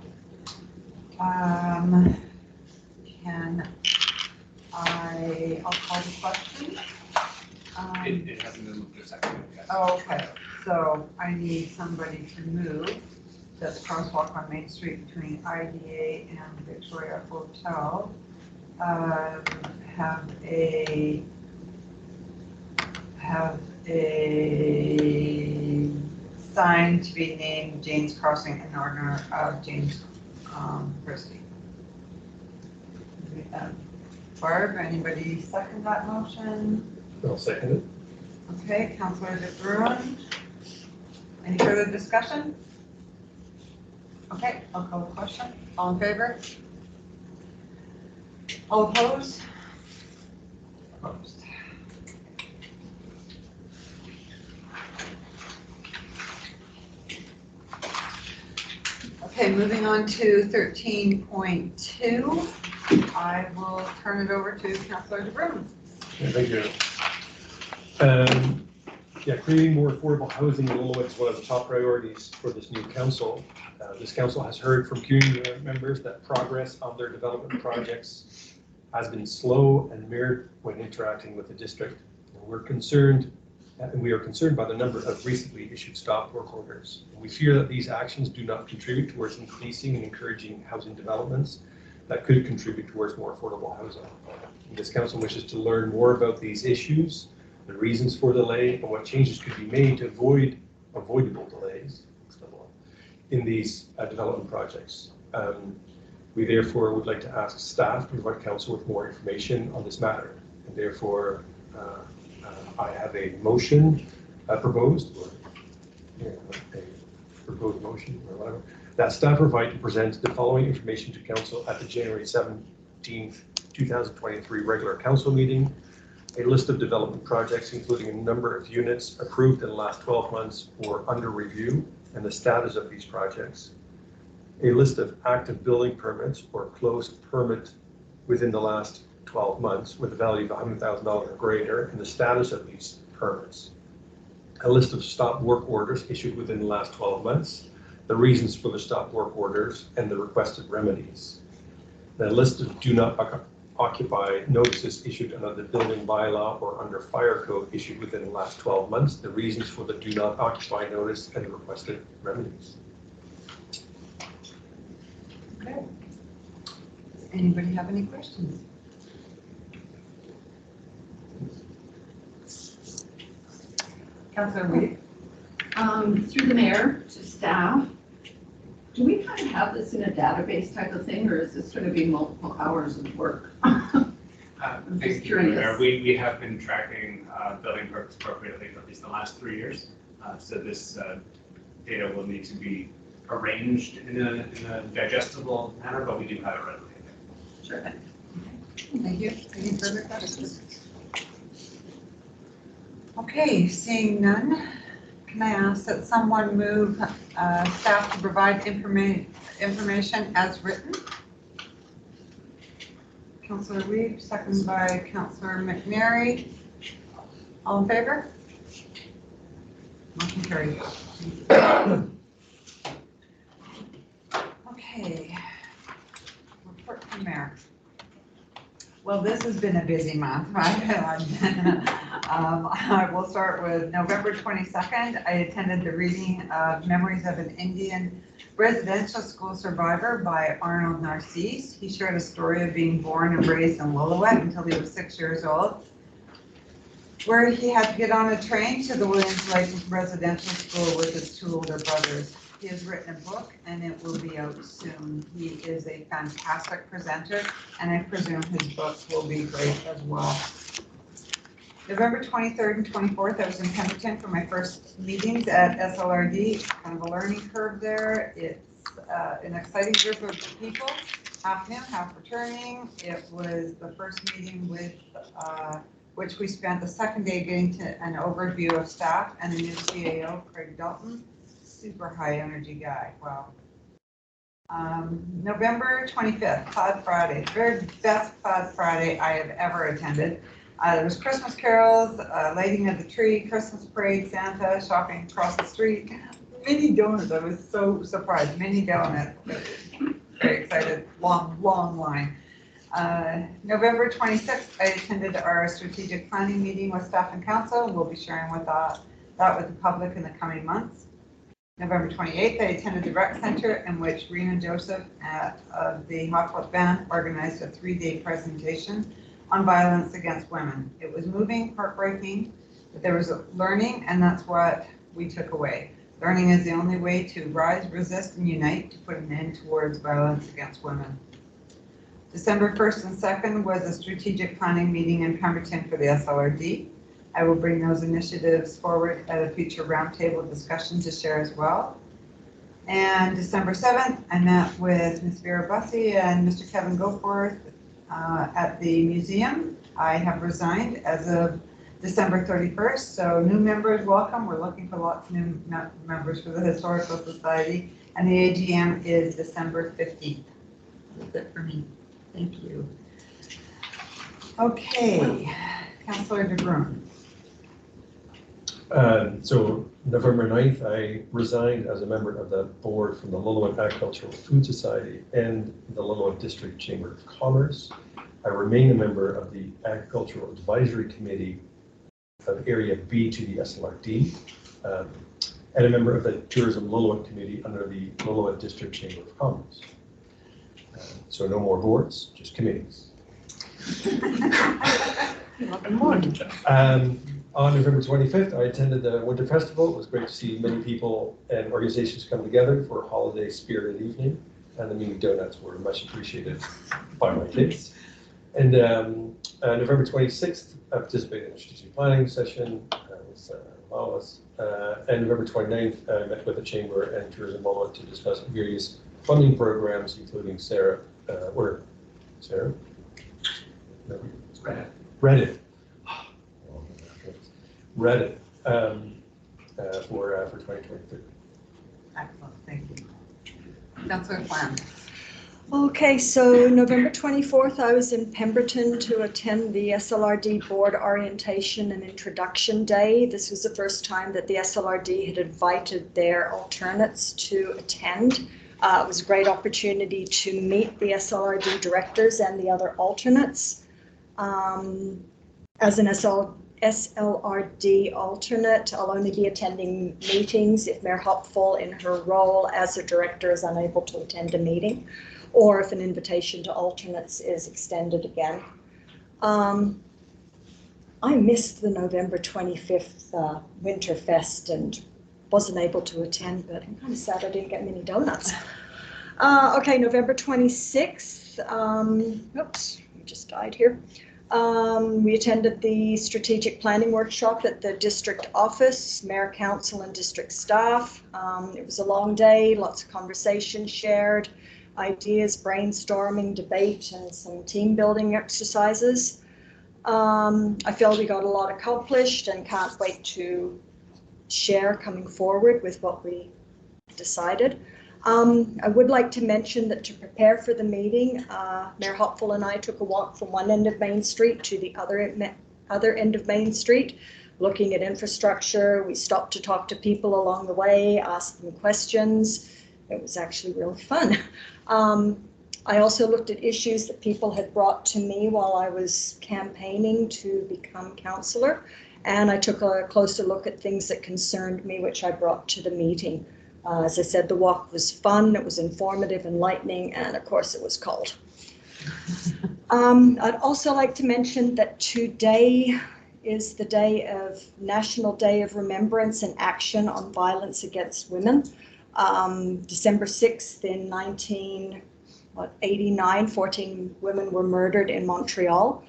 I'll call the question. It hasn't been moved or seconded yet. Oh, okay, so I need somebody to move that the crosswalk on Main Street between IDA and Victoria Hotel have a sign to be named Jane's Crossing in honor of James Christie. Barb, anybody second that motion? I'll second it. Okay, Councillor De Bruin. Any further discussion? Okay, I'll call the question. All in favor? All opposed? Opposed. Okay, moving on to 13.2. I will turn it over to Councillor De Bruin. Yeah, thank you. Creating more affordable housing in Lillooet is one of the top priorities for this new council. This council has heard from community members that progress on their development projects has been slow and mirrored when interacting with the district. We are concerned by the number of recently issued stop work orders. We fear that these actions do not contribute towards increasing and encouraging housing developments that could contribute towards more affordable housing. This council wishes to learn more about these issues, the reasons for delay, and what changes could be made to avoid avoidable delays in these development projects. We therefore would like to ask staff to provide council with more information on this matter. And therefore, I have a motion proposed, or a proposed motion, or whatever, that staff provide to present the following information to council at the January 17th, 2023 regular council meeting: a list of development projects, including a number of units approved in the last 12 months or under review, and the status of these projects; a list of active building permits or closed permit within the last 12 months with a value of $100,000 or greater, and the status of these permits; a list of stop work orders issued within the last 12 months, the reasons for the stop work orders, and the requested remedies; a list of do not occupy notices issued under the building bylaw or under fire code issued within the last 12 months, the reasons for the do not occupy notice, and the requested remedies. Okay. Does anybody have any questions? Councillor Weed. Through the mayor to staff, do we kind of have this in a database type of thing, or is this going to be multiple hours of work? I'm just Thank you, curious. Mayor. We have been tracking building permits appropriately for at least the last 3 years. So this data will need to be arranged in a digestible manner, but we do have it readily. Sure. Thank you. Any further questions? Okay, seeing none, can I ask that someone move staff to provide information as written? Councillor Weed, second by Councillor McNary. All in favor? Motion carried. Okay. Report from Mayor. Well, this has been a busy month, right? I will start with November 22nd. I attended the reading of Memories of an Indian Residential School Survivor by Arnold Narcisse. He shared a story of being born and raised in Lillooet until he was 6 years old, where he had to get on a train to the Williams Lake Residential School with his two older brothers. He has written a book and it will be out soon. He is a fantastic presenter and I presume his book will be great as well. November 23rd and 24th, I was in Pemberton for my first meetings at SLRD. Kind of a learning curve there. It's an exciting group of people, half new, half returning. It was the first meeting with which we spent the second day getting to an overview of staff and the new CAO, Craig Dalton. Super high energy guy, wow. November 25th, Plaid Friday, the very best Plaid Friday I have ever attended. There was Christmas carols, lighting of the tree, Christmas parade, Santa, shopping across the street, mini donuts, I was so surprised, mini donuts, very excited, long line. November 26th, I attended our strategic planning meeting with staff and council. We'll be sharing with that with the public in the coming months. November 28th, I attended the rec center in which Rena Joseph of the Hot Foot Band organized a 3-day presentation on violence against women. It was moving, heartbreaking, but there was learning, and that's what we took away. Learning is the only way to rise, resist, and unite to put an end towards violence against women. December 1st and 2nd was a strategic planning meeting in Pemberton for the SLRD. I will bring those initiatives forward at a future roundtable discussion to share as well. And December 7th, I met with Ms. Vera Bussey and Mr. Kevin Goforth at the museum. I have resigned as of December 31st, so new members welcome. We're looking for lots of new members for the Historical Society, and the AGM is December 15th. That's it for me. Thank you. Okay, Councillor DeBruin. So November 9th, I resigned as a member of the board from the Lillooet Agricultural Food Society and the Lillooet District Chamber of Commerce. I remain a member of the Agricultural Advisory Committee of Area B to the SLRD, and a member of the Tourism Lillooet Committee under the Lillooet District Chamber of Commerce. So no more boards, just committees. On November 25th, I attended the Winter Festival. It was great to see many people and organizations come together for a holiday spirited evening, and the mini donuts were much appreciated by my kids. And November 26th, I participated in a strategic planning session with Wallace. And November 29th, I met with the Chamber and Tourism Lillooet to discuss various funding programs, including Sarah, No, Reddit. Reddit for 2023. Excellent, thank you. Councillor Flam. Okay, so November 24th, I was in Pemberton to attend the SLRD Board Orientation and Introduction Day. This was the first time that the SLRD had invited their alternates to attend. It was a great opportunity to meet the SLRD directors and the other alternates. As an SLRD alternate, I'll only be attending meetings if Mayor Hopfull in her role as a director is unable to attend a meeting, or if an invitation to alternates is extended again. I missed the November 25th Winterfest and wasn't able to attend, but I'm kind of sad I didn't get many donuts. Okay, November 26th, oops, we just died here. We attended the strategic planning workshop at the district office, mayor, council, and district staff. It was a long day, lots of conversation shared, ideas, brainstorming, debate, and some team building exercises. I feel we got a lot accomplished and can't wait to share coming forward with what we decided. I would like to mention that to prepare for the meeting, Mayor Hopfull and I took a walk from one end of Main Street to the other end of Main Street, looking at infrastructure. We stopped to talk to people along the way, asked them questions. It was actually really fun. I also looked at issues that people had brought to me while I was campaigning to become councillor, And I took a closer look at things that concerned me, which I brought to the meeting. As I said, the walk was fun, it was informative, enlightening, and of course it was cold. I'd also like to mention that today is the National Day of Remembrance and Action on Violence Against Women. December 6th in 1989, 14 women were murdered in Montreal.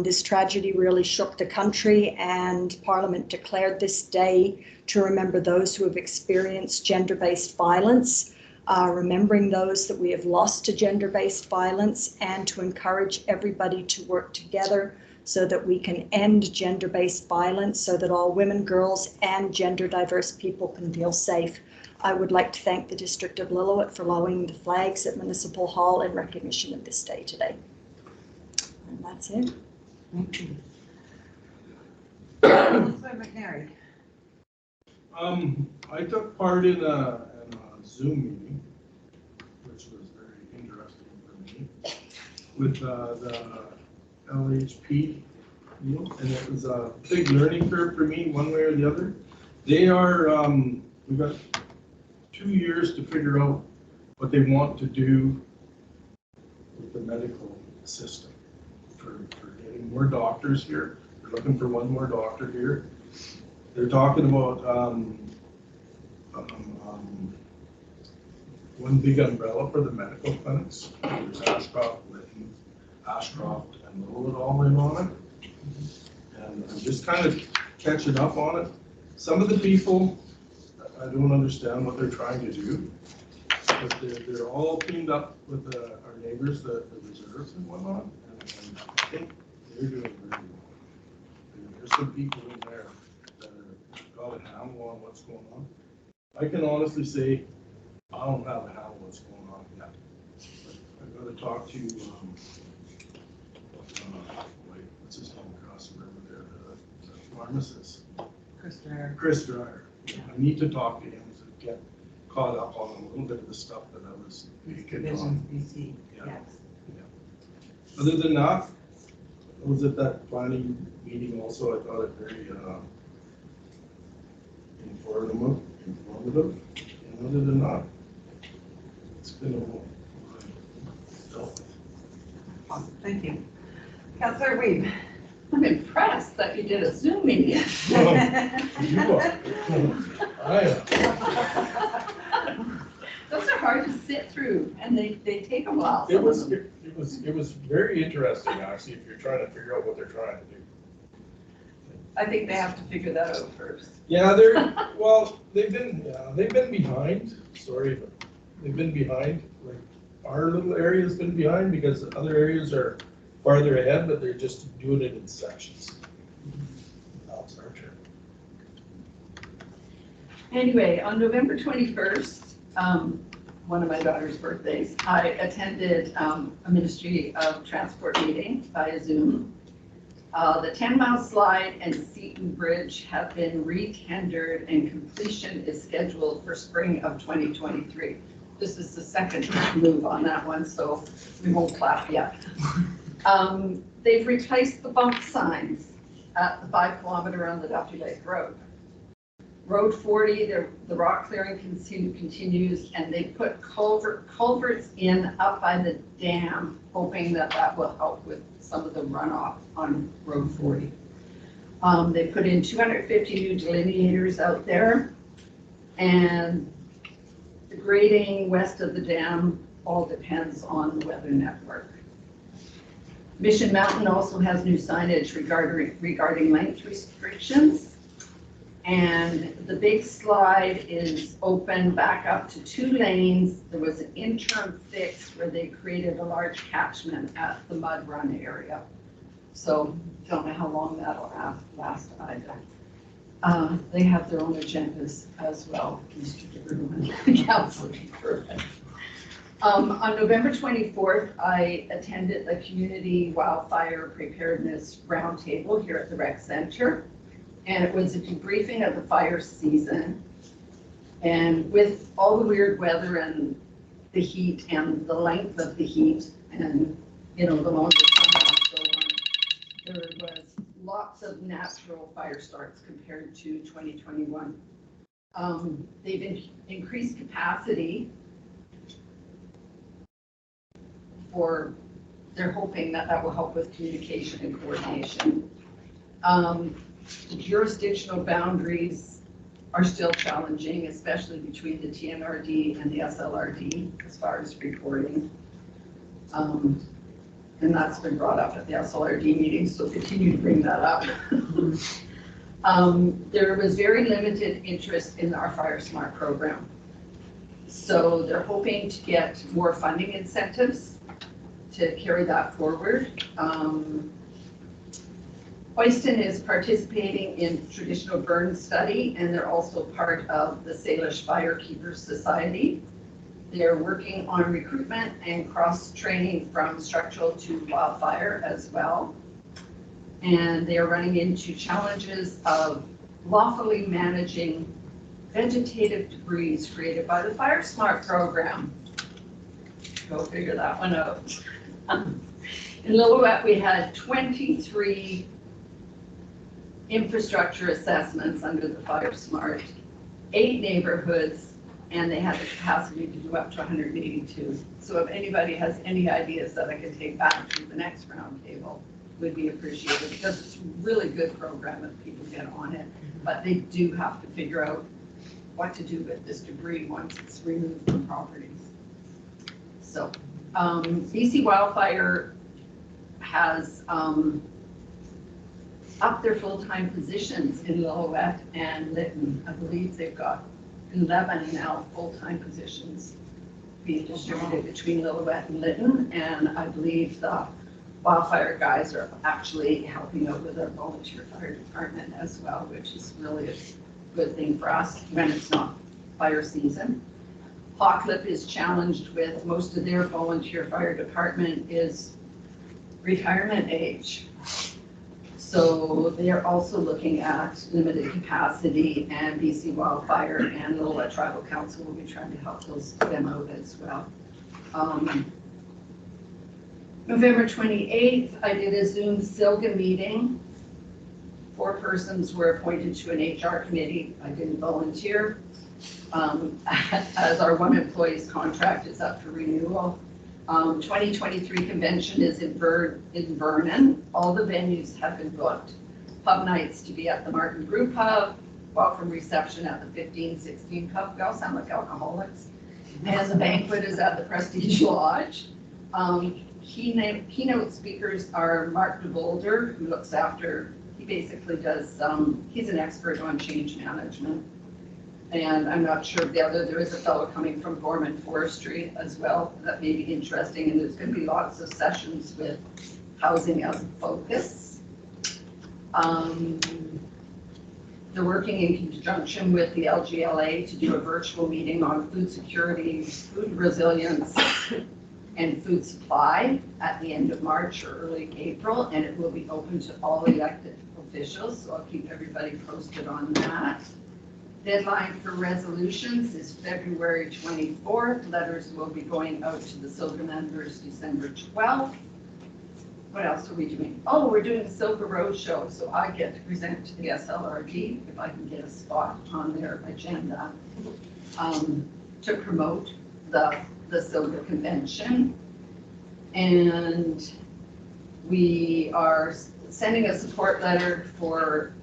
This tragedy really shook the country, and Parliament declared this day to remember those who have experienced gender-based violence, remembering those that we have lost to gender-based violence, and to encourage everybody to work together so that we can end gender-based violence, so that all women, girls, and gender-diverse people can feel safe. I would like to thank the District of Lillooet for lowering the flags at Municipal Hall in recognition of this day today. And that's it. Thank you. Councillor McNary. I took part in a Zoom meeting, which was very interesting for me, with the LHP, and it was a big learning curve for me, one way or the other. They are, we've got 2 years to figure out what they want to do with the medical system for getting more doctors here. They're looking for one more doctor here. They're talking about one big umbrella for the medical clinics. There's Ashcroft, Lytton, Ashcroft, and Lillooet all in on it. And I'm just kind of catching up on it. Some of the people, I don't understand what they're trying to do, but they're all teamed up with our neighbors, the reserves and whatnot, and I think they're doing very well. There's some people in there that have got a handle on what's going on. I can honestly say I don't have a handle on what's going on yet. But I've got to talk to what's his name across the river there, the pharmacist. Chris Dreyer. I need to talk to him to get caught up on a little bit of the stuff that I was thinking on. BC, Yeah. yes. Other than that, I was at that planning meeting also. I thought it very informative. And other than that, it's been a while. Awesome, thank you. Councillor Weed. I'm impressed that you did a Zoom meeting. You are. I am. Those are hard to sit through, and they take a while. It was very interesting, actually, if you're trying to figure out what they're trying to do. I think they have to figure that out first. Yeah, they've been behind, sorry, but they've been behind, like, our little area's been behind because other areas are farther ahead, but they're just doing it in sections. Now it's our turn. Anyway, on November 21st, one of my daughter's birthdays, I attended a Ministry of Transport meeting via Zoom. The 10-mile slide and Seaton Bridge have been re-tendered and completion is scheduled for spring of 2023. This is the second move on that one, so we won't clap yet. They've replaced the bump signs at the 5-kilometer on the Duffy Lake Road. Road 40, the rock clearing continues, and they put culverts in up by the dam, hoping that will help with some of the runoff on Road 40. They put in 250 new delineators out there, and the grading west of the dam all depends on the weather network. Mission Mountain also has new signage regarding length restrictions. And the big slide is open back up to 2 lanes. There was an interim fix where they created a large catchment at the Mud Run area. So don't know how long that'll last either. They have their own agendas as well, Mr. DeBrew and Councilor Burbank. On November 24th, I attended the Community Wildfire Preparedness Roundtable here at the Rec Center. And it was a debriefing of the fire season. And with all the weird weather and the heat and the length of the heat and, the longer summer and so on, there was lots of natural fire starts compared to 2021. They've increased capacity they're hoping that that will help with communication and coordination. The jurisdictional boundaries are still challenging, especially between the TNRD and the SLRD as far as reporting. And that's been brought up at the SLRD meeting, so continue to bring that up. There was very limited interest in our Fire Smart program. So they're hoping to get more funding incentives to carry that forward. Hoyston is participating in traditional burn study, and they're also part of the Salish Firekeepers Society. They're working on recruitment and cross-training from structural to wildfire as well. And they are running into challenges of lawfully managing vegetative debris created by the Fire Smart program. Go figure that one out. In Lillooet, we had 23 infrastructure assessments under the Fire Smart, 8 neighborhoods, and they had the capacity to do up to 182. So if anybody has any ideas that I can take back to the next roundtable, would be appreciated, because it's a really good program if people get on it. But they do have to figure out what to do with this debris once it's removed from properties. So BC Wildfire has upped their full-time positions in Lillooet and Lytton. I believe they've got 11 now full-time positions being distributed between Lillooet and Lytton, and I believe the wildfire guys are actually helping out with our volunteer fire department as well, which is really a good thing for us when it's not fire season. Hawklip is challenged with most of their volunteer fire department is retirement age. So they are also looking at limited capacity, and BC Wildfire and Lillooet Tribal Council will be trying to help them out as well. November 28th, I did a Zoom SILGA meeting. 4 persons were appointed to an HR committee. I didn't volunteer. As our one employee's contract is up for renewal. 2023 convention is in Vernon. All the venues have been booked. Pub nights to be at the Martin Brew Pub, welcome reception at the 1516 Pub. We all sound like alcoholics. And the banquet is at the Prestige Lodge. Keynote speakers are Mark DeVolder, who looks after, he basically does, he's an expert on change management. And I'm not sure of the other, there is a fellow coming from Gorman Forestry as well that may be interesting, and there's going to be lots of sessions with housing as a focus. They're working in conjunction with the LGLA to do a virtual meeting on food security, food resilience, and food supply at the end of March or early April, and it will be open to all elected officials, so I'll keep everybody posted on that. Deadline for resolutions is February 24th. Letters will be going out to the Silver members December 12th. What else are we doing? Oh, we're doing the Silver Road Show, so I get to present to the SLRD if I can get a spot on their agenda to promote the Silver Convention. And we are sending a support letter for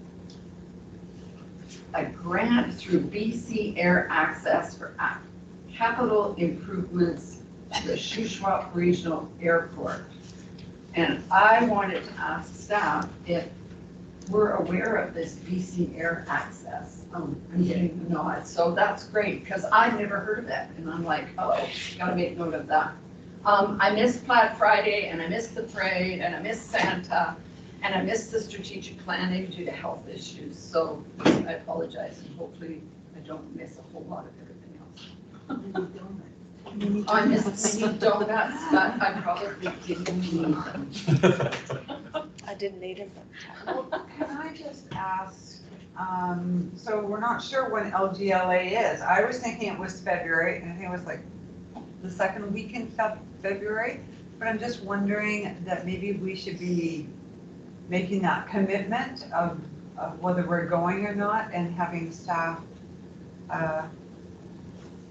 a grant through BC Air Access for capital improvements to the Shuswap Regional Airport. And I wanted to ask staff if we're aware of this BC Air Access. I'm getting the nod, so that's great, because I've never heard of it, and I'm like, oh, gotta make note of that. I missed Plaid Friday, and I missed the parade, and I missed Santa, and I missed the strategic planning due to health issues, so I apologize, and hopefully I don't miss a whole lot of everything else. I missed mini donuts, but I probably didn't need them. I didn't need it. Well, can I just ask, so we're not sure when LGLA is. I was thinking it was February, and I think it was like the second week in February, but I'm just wondering that maybe we should be making that commitment of whether we're going or not and having staff,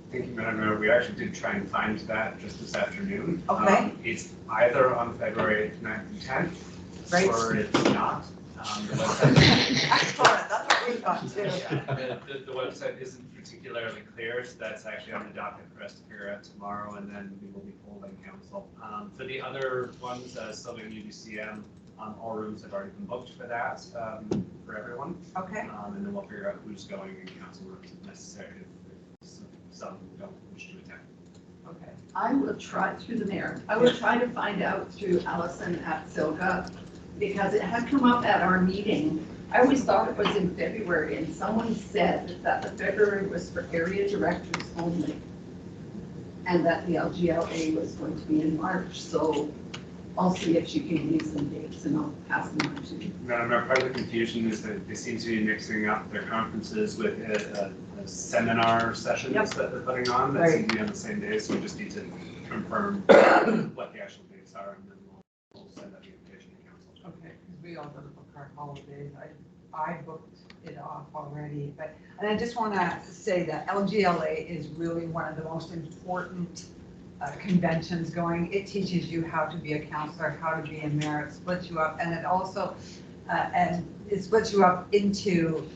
Thank you, Madam Mayor. We actually did try and find that just this afternoon. Okay. It's either on February 9th and 10th, Right. or it's not. The website, excellent, that's what we thought too. yeah, the website isn't particularly clear, so that's actually on the docket for us to figure out tomorrow, and then we will be polling council. For the other ones, Sylvan UBCM, all rooms have already been booked for that, for everyone. Okay, And then we'll figure out who's going in council rooms if necessary, if some don't wish to attend. okay. I will try, through the mayor, I will try to find out through Allison at Silga, because it had come up at our meeting. I always thought it was in February, and someone said that the February was for area directors only, and that the LGLA was going to be in March, so I'll see if she can give me some dates, and I'll pass them on to you. Madam Mayor, part of the confusion is that they seem to be mixing up their conferences with seminar sessions Yep. that they're putting on that seem to be on the same day, so we just need to confirm what the actual dates are, and then we'll send out the invitation to council. Okay, because we all go to book our holidays. I booked it off already, and I just want to say that LGLA is really one of the most important conventions going. It teaches you how to be a counselor, how to be a mayor, it splits you up, and it also, and it splits you up into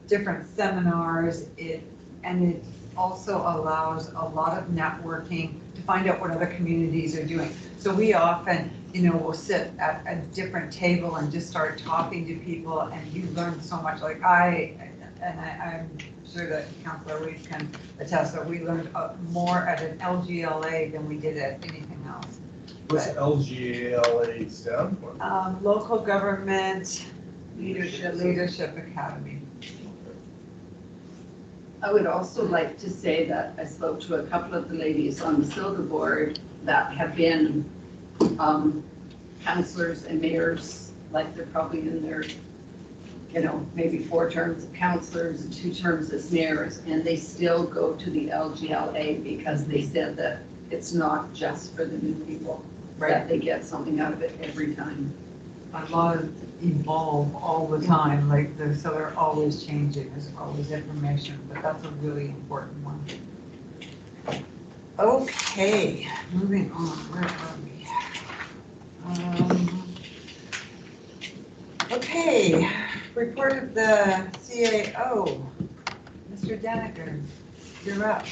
different seminars, and it also allows a lot of networking to find out what other communities are doing. So we often, will sit at a different table and just start talking to people, and you learn so much. Like I'm sure that Councilor Reed can attest that we learned more at an LGLA than we did at anything else. What's LGALA stand for? Local Government Leadership. Leadership Academy. I would also like to say that I spoke to a couple of the ladies on the Silga board that have been councillors and mayors, like they're probably in their, maybe 4 terms of councillors and 2 terms as mayors, and they still go to the LGLA because they said that it's not just for the new people, that they get something out of it every time. A lot of evolve all the time, so they're always changing, there's always information, but that's a really important one. Okay, moving on, where are we? Okay, report of the CAO, Mr. Daniker, you're up.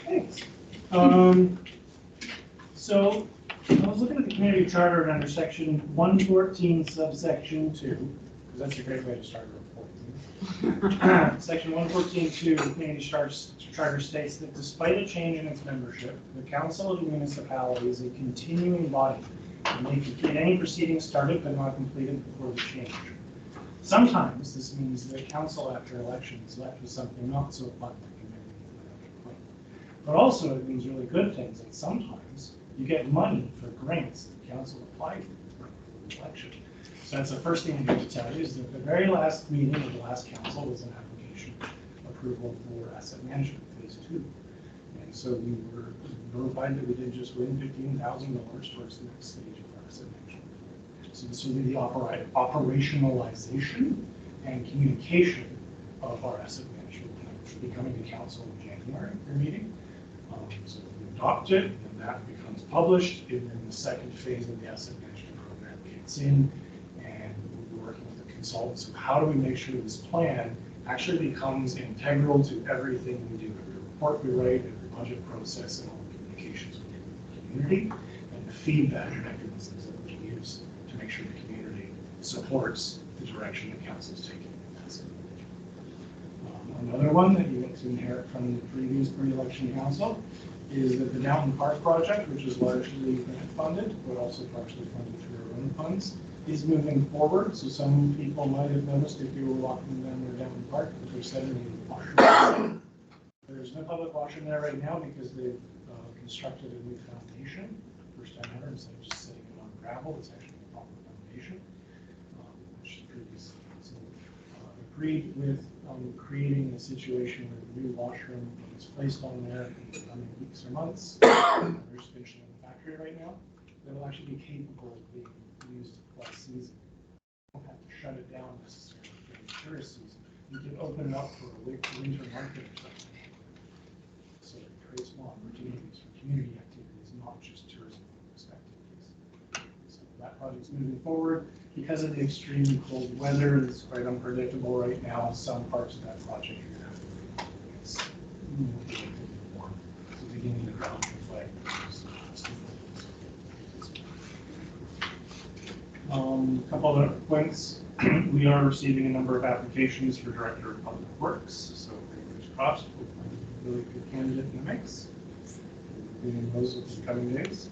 Thanks. So I was looking at the community charter and under section 114 subsection 2, because that's a great way to start a report. Section 114.2 of the community charter states that despite a change in its membership, the council of the municipality is a continuing body and may complete any proceedings started but not completed before the change. Sometimes this means that council after election is left with something not so fun like a but also it means really good things, and sometimes you get money for grants that council applied for the election. So that's the first thing I need to tell you is that the very last meeting of the last council was an application approval for asset management phase 2. And so we were notified that we did just win $15,000 towards the next stage of our asset management. So this will be the operationalization and communication of our asset management plan, which will be coming to council in January, your meeting. So we adopt it, and that becomes published, and then the second phase of the asset management program kicks in, and we'll be working with the consultants of how do we make sure this plan actually becomes integral to everything we do, every report we write, every budget process, and all the communications we do with the community, and the feedback mechanisms that we use to make sure the community supports the direction the council is taking in asset management. Another one that you get to inherit from the previous pre-election council is that the Downton Park project, which is largely grant funded, but also partially funded through our own funds, is moving forward. So some people might have noticed if you were walking down there Downton Park that there's 70 washroom. There's no public washroom there right now because they've constructed a new foundation. First time ever, instead of just sitting it on gravel, it's actually a proper foundation, which the previous council agreed with creating a situation where the new washroom is placed on there in the coming weeks or months. They're just finishing the factory right now. That will actually be capable of being used last season. don't have to shut it down necessarily during tourist season. You can open it up for a winter market or something. So it creates more opportunities for community activities, not just tourism activities. So that project's moving forward. Because of the extremely cold weather, it's quite unpredictable right now. Some parts of that project are gonna have to wait until it's more. So beginning the ground flag. A couple other points. We are receiving a number of applications for Director of Public Works, so fingers crossed, we'll find a really good candidate in the mix. We'll be in those in the coming days.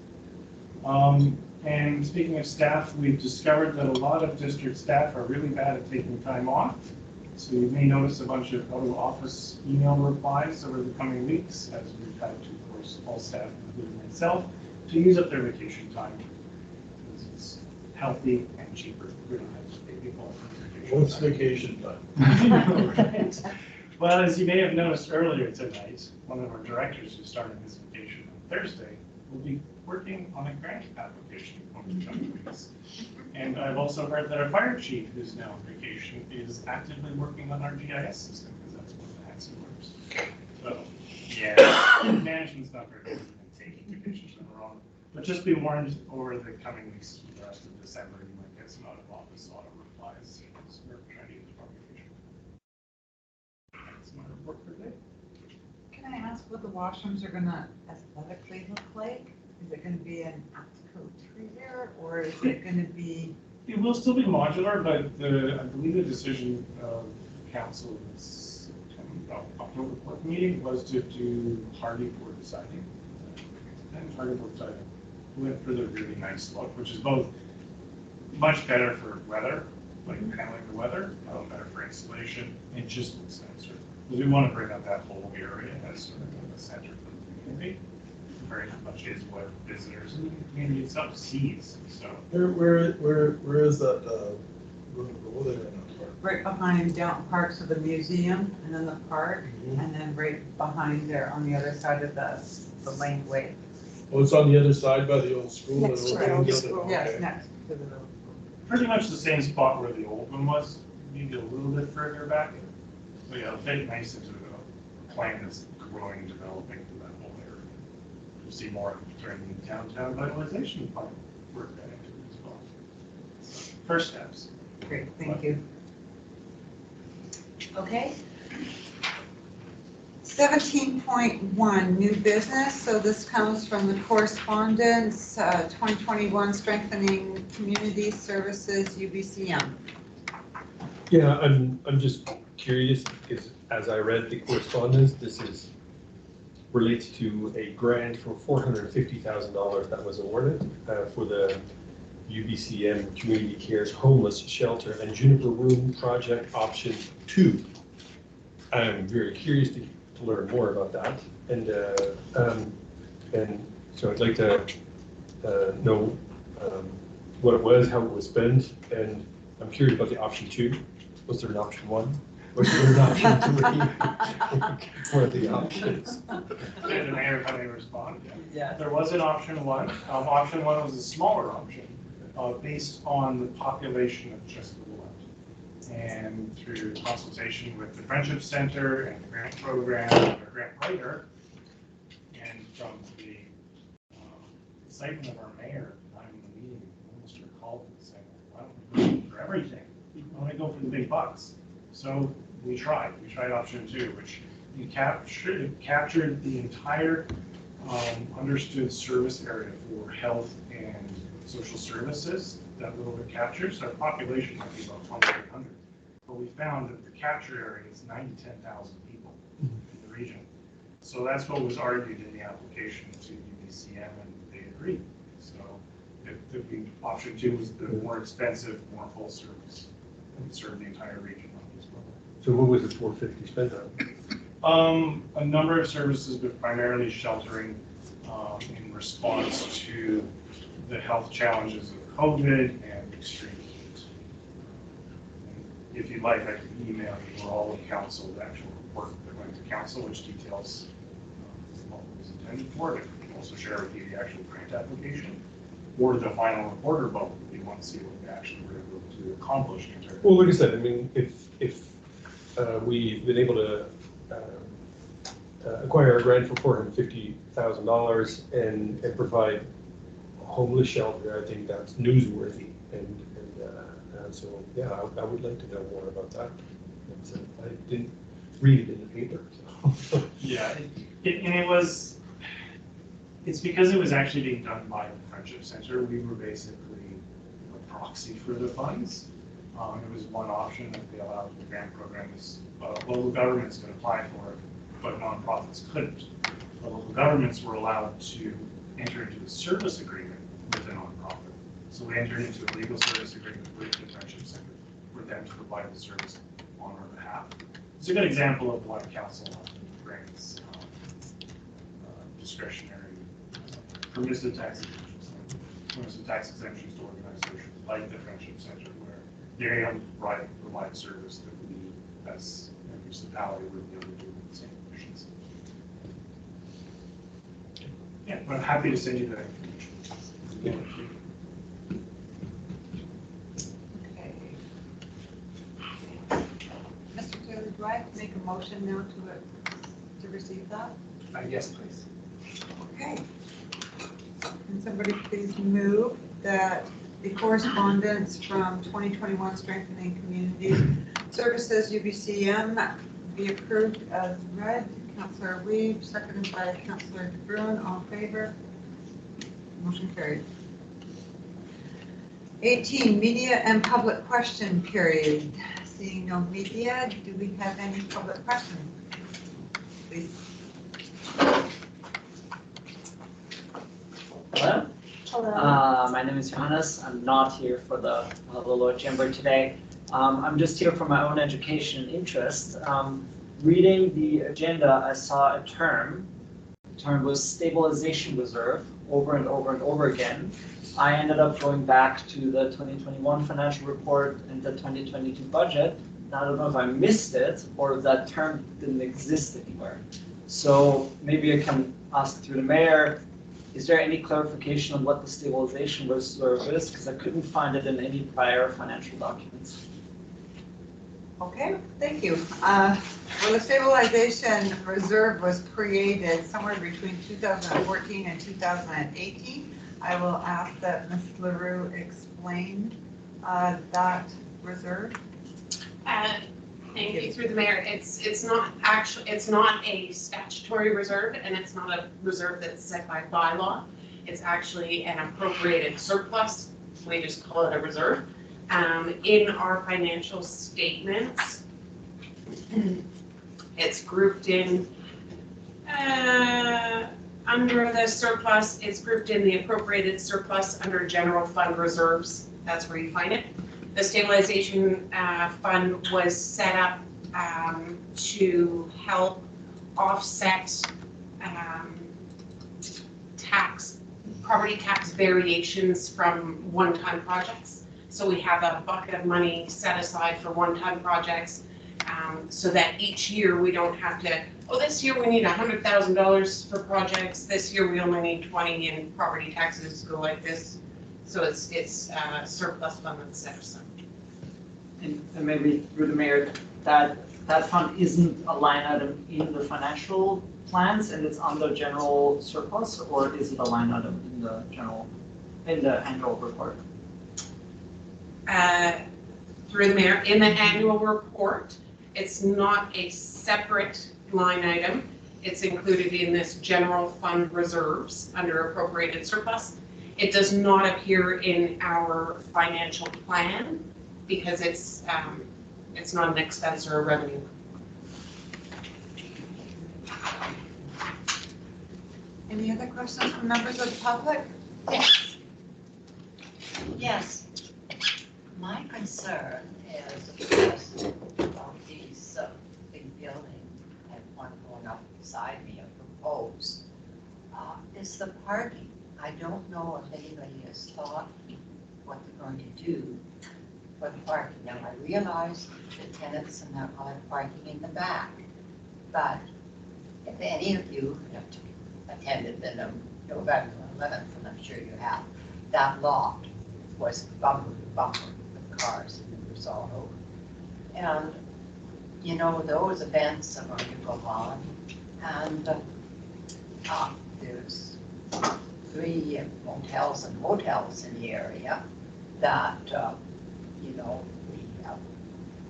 And speaking of staff, we've discovered that a lot of district staff are really bad at taking time off. So you may notice a bunch of out of office email replies over the coming weeks, as we've had to force all staff, including myself, to use up their vacation time. Because it's healthy and cheaper. We don't have to pay people for vacation What's time. vacation time? Right. Well, as you may have noticed earlier tonight, one of our directors who's starting his vacation on Thursday will be working on a grant application over the coming weeks. And I've also heard that our fire chief, who's now on vacation, is actively working on our GIS system, because that's one of the hacks he works. So, yeah, management's not very good at taking vacations on their own. But just be warned, over the coming weeks, the rest of December, you might get some out of office auto replies. So we're trying to use our vacation. That's my report for today. Can I ask what the washrooms are gonna aesthetically look like? Is it gonna be an coterier, or is it gonna be? It will still be modular, but I believe the decision of council in this October 4th meeting was to do hardy board siding. And hardy board siding went for the really nice look, which is both much better for weather, like handling the weather, better for insulation, and just looks nicer. Because we want to bring up that whole area as sort of the center for the community. Very much is what visitors and the community itself sees, so. Where is that, road there in that park? Right behind down parts of the museum, and then the park, Mhm. and then right behind there on the other side of the laneway. Oh, it's on the other side by the old school? Next to the and old over- school. Yes, okay. next to the. Pretty much the same spot where the old one was, maybe a little bit further back. So yeah, it'll fit nice into the plan that's growing, developing for that whole area. You'll see more during the downtown vitalization plan work that into it as well. First steps. Great, thank you. Okay, 17.1, new business. So this comes from the correspondence, 2021 Strengthening Community Services, UBCM. Yeah, I'm just curious, because as I read the correspondence, relates to a grant for $450,000 that was awarded for the UBCM Community Cares Homeless Shelter and Juniper Room Project Option 2. I'm very curious to learn more about that, and so I'd like to know what it was, how it was spent, and I'm curious about the option 2. Was there an option 1? Was there an option 3? What are the options? And the mayor, if I may respond. Yeah. There was an option 1. Option 1 was a smaller option based on the population of just the Willow. And through consultation with the Friendship Center and the grant program, or grant writer, and from the excitement of our mayor, I'm in the meeting, the minister called and said, why don't we go for everything? Why don't we go for the big bucks? So we tried option 2, which captured the entire understood service area for health and social services that Little Bit captures. Our population might be about 2,800. But we found that the capture area is 9,000 to 10,000 people in the region. So that's what was argued in the application to UBCM, and they agreed. So option 2 was the more expensive, more full service, and serve the entire region as well. So what was the 450 spent on? A number of services, but primarily sheltering in response to the health challenges of COVID and extreme heat. If you'd like, I can email you all of council, the actual report that went to council, which details what was intended for it. I can also share with you the actual grant application. or the final report, or both? We want to see what we actually were able to accomplish in terms of. Well, like I said, I mean, if we've been able to acquire a grant for $450,000 and provide homeless shelter, I think that's newsworthy. And so, yeah, I would like to know more about that. I didn't read it in the paper. So. Yeah, it's because it was actually being done by the Friendship Center. We were basically a proxy for the funds. It was one option that they allowed the grant program is, local governments could apply for it, but nonprofits couldn't. The local governments were allowed to enter into a service agreement with a nonprofit. So we entered into a legal service agreement with the Friendship Center for them to provide the service on our behalf. It's a good example of what council brings discretionary permissive tax exemptions to organizations like the Friendship Center, where they're able to provide a service that we, as a municipality, would be able to do with the same conditions. Yeah, but I'm happy to send you that information. Okay. Mr. Taylor, do I have to make a motion now to receive that? Yes, please. Okay. Can somebody please move that the correspondence from 2021 Strengthening Community Services UBCM be approved as read? Councillor Weeb, seconded by Councillor DeBruin. All in favor? Motion carried. 18, media and public question period. Seeing no media, do we have any public questions? Please. Hello, Hello. my name is Johannes. I'm not here for the Lower Chamber today. I'm just here for my own education interest. Reading the agenda, I saw a term. The term was stabilization reserve over and over and over again. I ended up going back to the 2021 financial report and the 2022 budget. I don't know if I missed it or if that term didn't exist anywhere. So maybe I can ask through the mayor, is there any clarification on what the stabilization reserve is? Because I couldn't find it in any prior financial documents. Okay, thank you. Well, the stabilization reserve was created somewhere between 2014 and 2018. I will ask that Ms. LaRue explain that reserve. Thank you, through the mayor. It's not a statutory reserve, and it's not a reserve that's set by bylaw. It's actually an appropriated surplus. We just call it a reserve. In our financial statements, it's grouped in under the surplus. It's grouped in the appropriated surplus under general fund reserves. That's where you find it. The stabilization fund was set up to help offset property tax variations from one-time projects. So we have a bucket of money set aside for one-time projects, so that each year we don't have to, oh, this year we need $100,000 for projects. This year we only need 20 and property taxes go like this. So it's a surplus fund that's set aside. And maybe through the mayor, that fund isn't a line item in the financial plans and it's under general surplus, or is it a line item in the annual report? Through the mayor, in the annual report, it's not a separate line item. It's included in this general fund reserves under appropriated surplus. It does not appear in our financial plan because it's not an expense or a revenue. Any other questions from members of the public? Yes. Yes. My concern is because of these big buildings and one going up beside me, a proposed, is the parking. I don't know if anybody has thought what they're going to do for the parking. Now, I realize the tenants and that are parking in the back, but if any of you have attended the November 11th, and I'm sure you have, that lot was bumper to bumper with cars, it was all over. And, you know, those events are going to go on, and there's 3 motels and hotels in the area that, you know, we have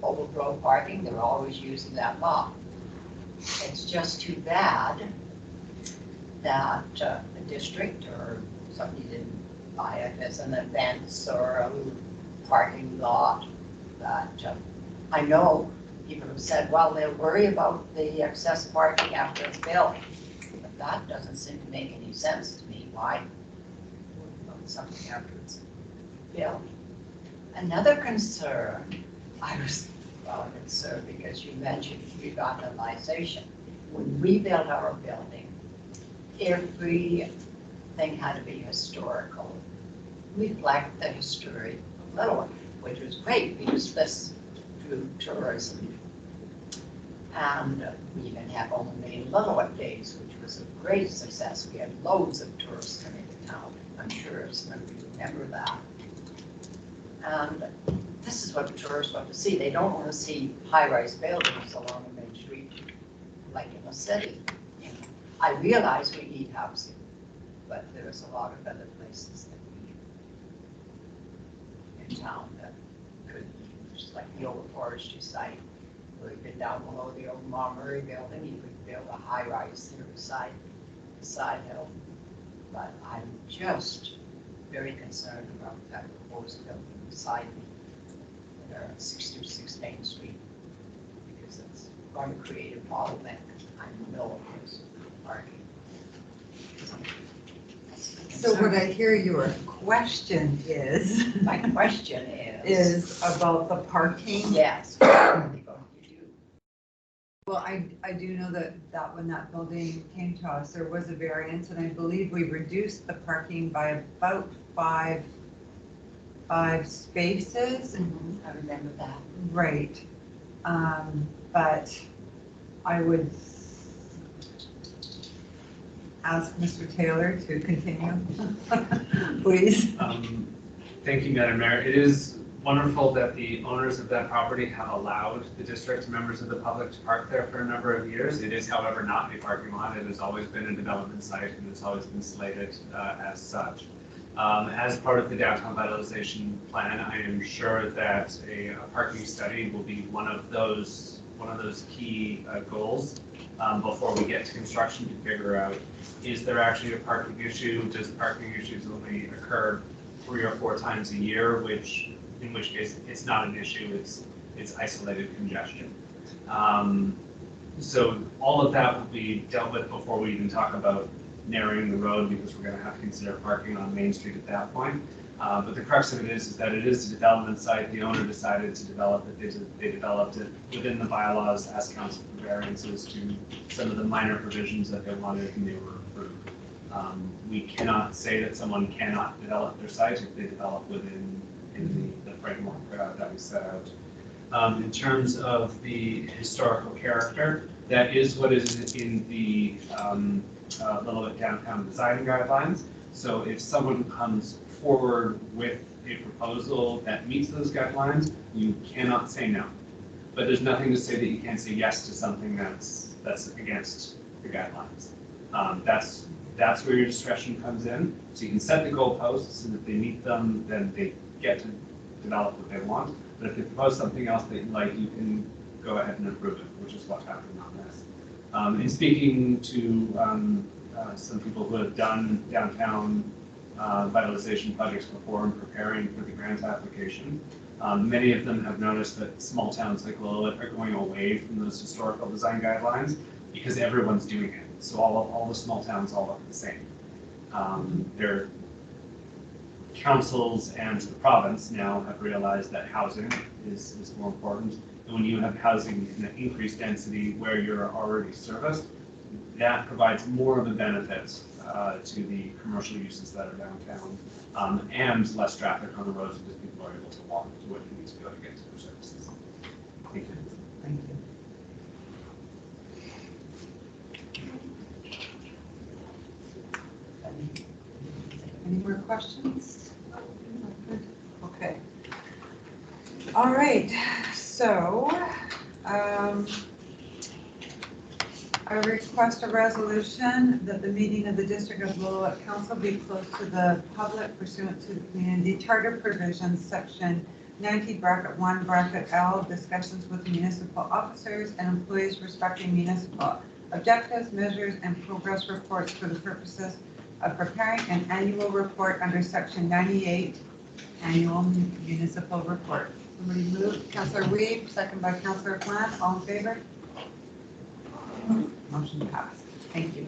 overflow parking, they're always using that lot. It's just too bad that the district or somebody didn't buy it as an events or a parking lot. But I know people have said, well, they'll worry about the excess parking after it's built. But that doesn't seem to make any sense to me. Why build something after it's built? Another concern, I was concerned because you mentioned revitalization. When we built our building, everything had to be historical, reflect the history of Lillooet, which was great because this drew tourism. And we even have Old Main Lillooet Days, which was a great success. We had loads of tourists coming to town. I'm sure some of you remember that. And this is what tourists want to see. They don't want to see high-rise buildings along the main street like in a city. You know, I realize we need housing, but there's a lot of other places that we, in town, that could be used, like the old forestry site. We've been down below the old Murray building. You could build a high-rise there beside hill. But I'm just very concerned about that proposed building beside me. 626 Main Street, because it's going to create a bottleneck. I know it is parking. So what I hear your question is. My question Is about the parking. yes, what are they going to do? Well, I do know that when that building came to us, there was a variance, and I believe we reduced the parking by about five spaces. I remember that. Right. But I would ask Mr. Taylor to continue, please. Thank you, Madam Mayor. It is wonderful that the owners of that property have allowed the district members of the public to park there for a number of years. It is, however, not a parking lot. It has always been a development site and it's always been slated as such. As part of the downtown vitalization plan, I am sure that a parking study will be one of those key goals before we get to construction, to figure out, is there actually a parking issue? Does parking issues only occur 3 or 4 times a year, in which case it's not an issue, it's isolated congestion. So all of that will be dealt with before we even talk about narrowing the road, because we're going to have to consider parking on Main Street at that point. But the crux of it is that it is a development site. The owner decided to develop it. They developed it within the bylaws, asked council for variances to some of the minor provisions that they wanted, and they were approved. We cannot say that someone cannot develop their site if they develop within the framework that we set out. In terms of the historical character, that is what is in the Lillooet Downtown Design Guidelines. So if someone comes forward with a proposal that meets those guidelines, you cannot say no. But there's nothing to say that you can't say yes to something that's against the guidelines. That's where your discretion comes in. So you can set the goalposts, and if they meet them, then they get to develop what they want. But if they propose something else that you like, you can go ahead and approve it, which is what happened on this. In speaking to some people who have done downtown vitalization projects before and preparing for the grant application, many of them have noticed that small towns like Lillooet are going away from those historical design guidelines because everyone's doing it. So all the small towns all look the same. Their councils and the province now have realized that housing is more important. And when you have housing in an increased density where you're already serviced, that provides more of a benefit to the commercial uses that are downtown, and less traffic on the roads because people are able to walk to what they need to go to get to their services. Thank you. Thank you. Any more questions? Okay. All right, so, I request a resolution that the meeting of the District of Lillooet Council be closed to the public pursuant to the Community Charter Provisions, Section 90(1)(L), discussions with municipal officers and employees respecting municipal objectives, measures, and progress reports for the purposes of preparing an annual report under Section 98, Annual Municipal Report. Somebody move, Councillor Weed, second by Councillor Plant, all in favor? Motion passed. Thank you.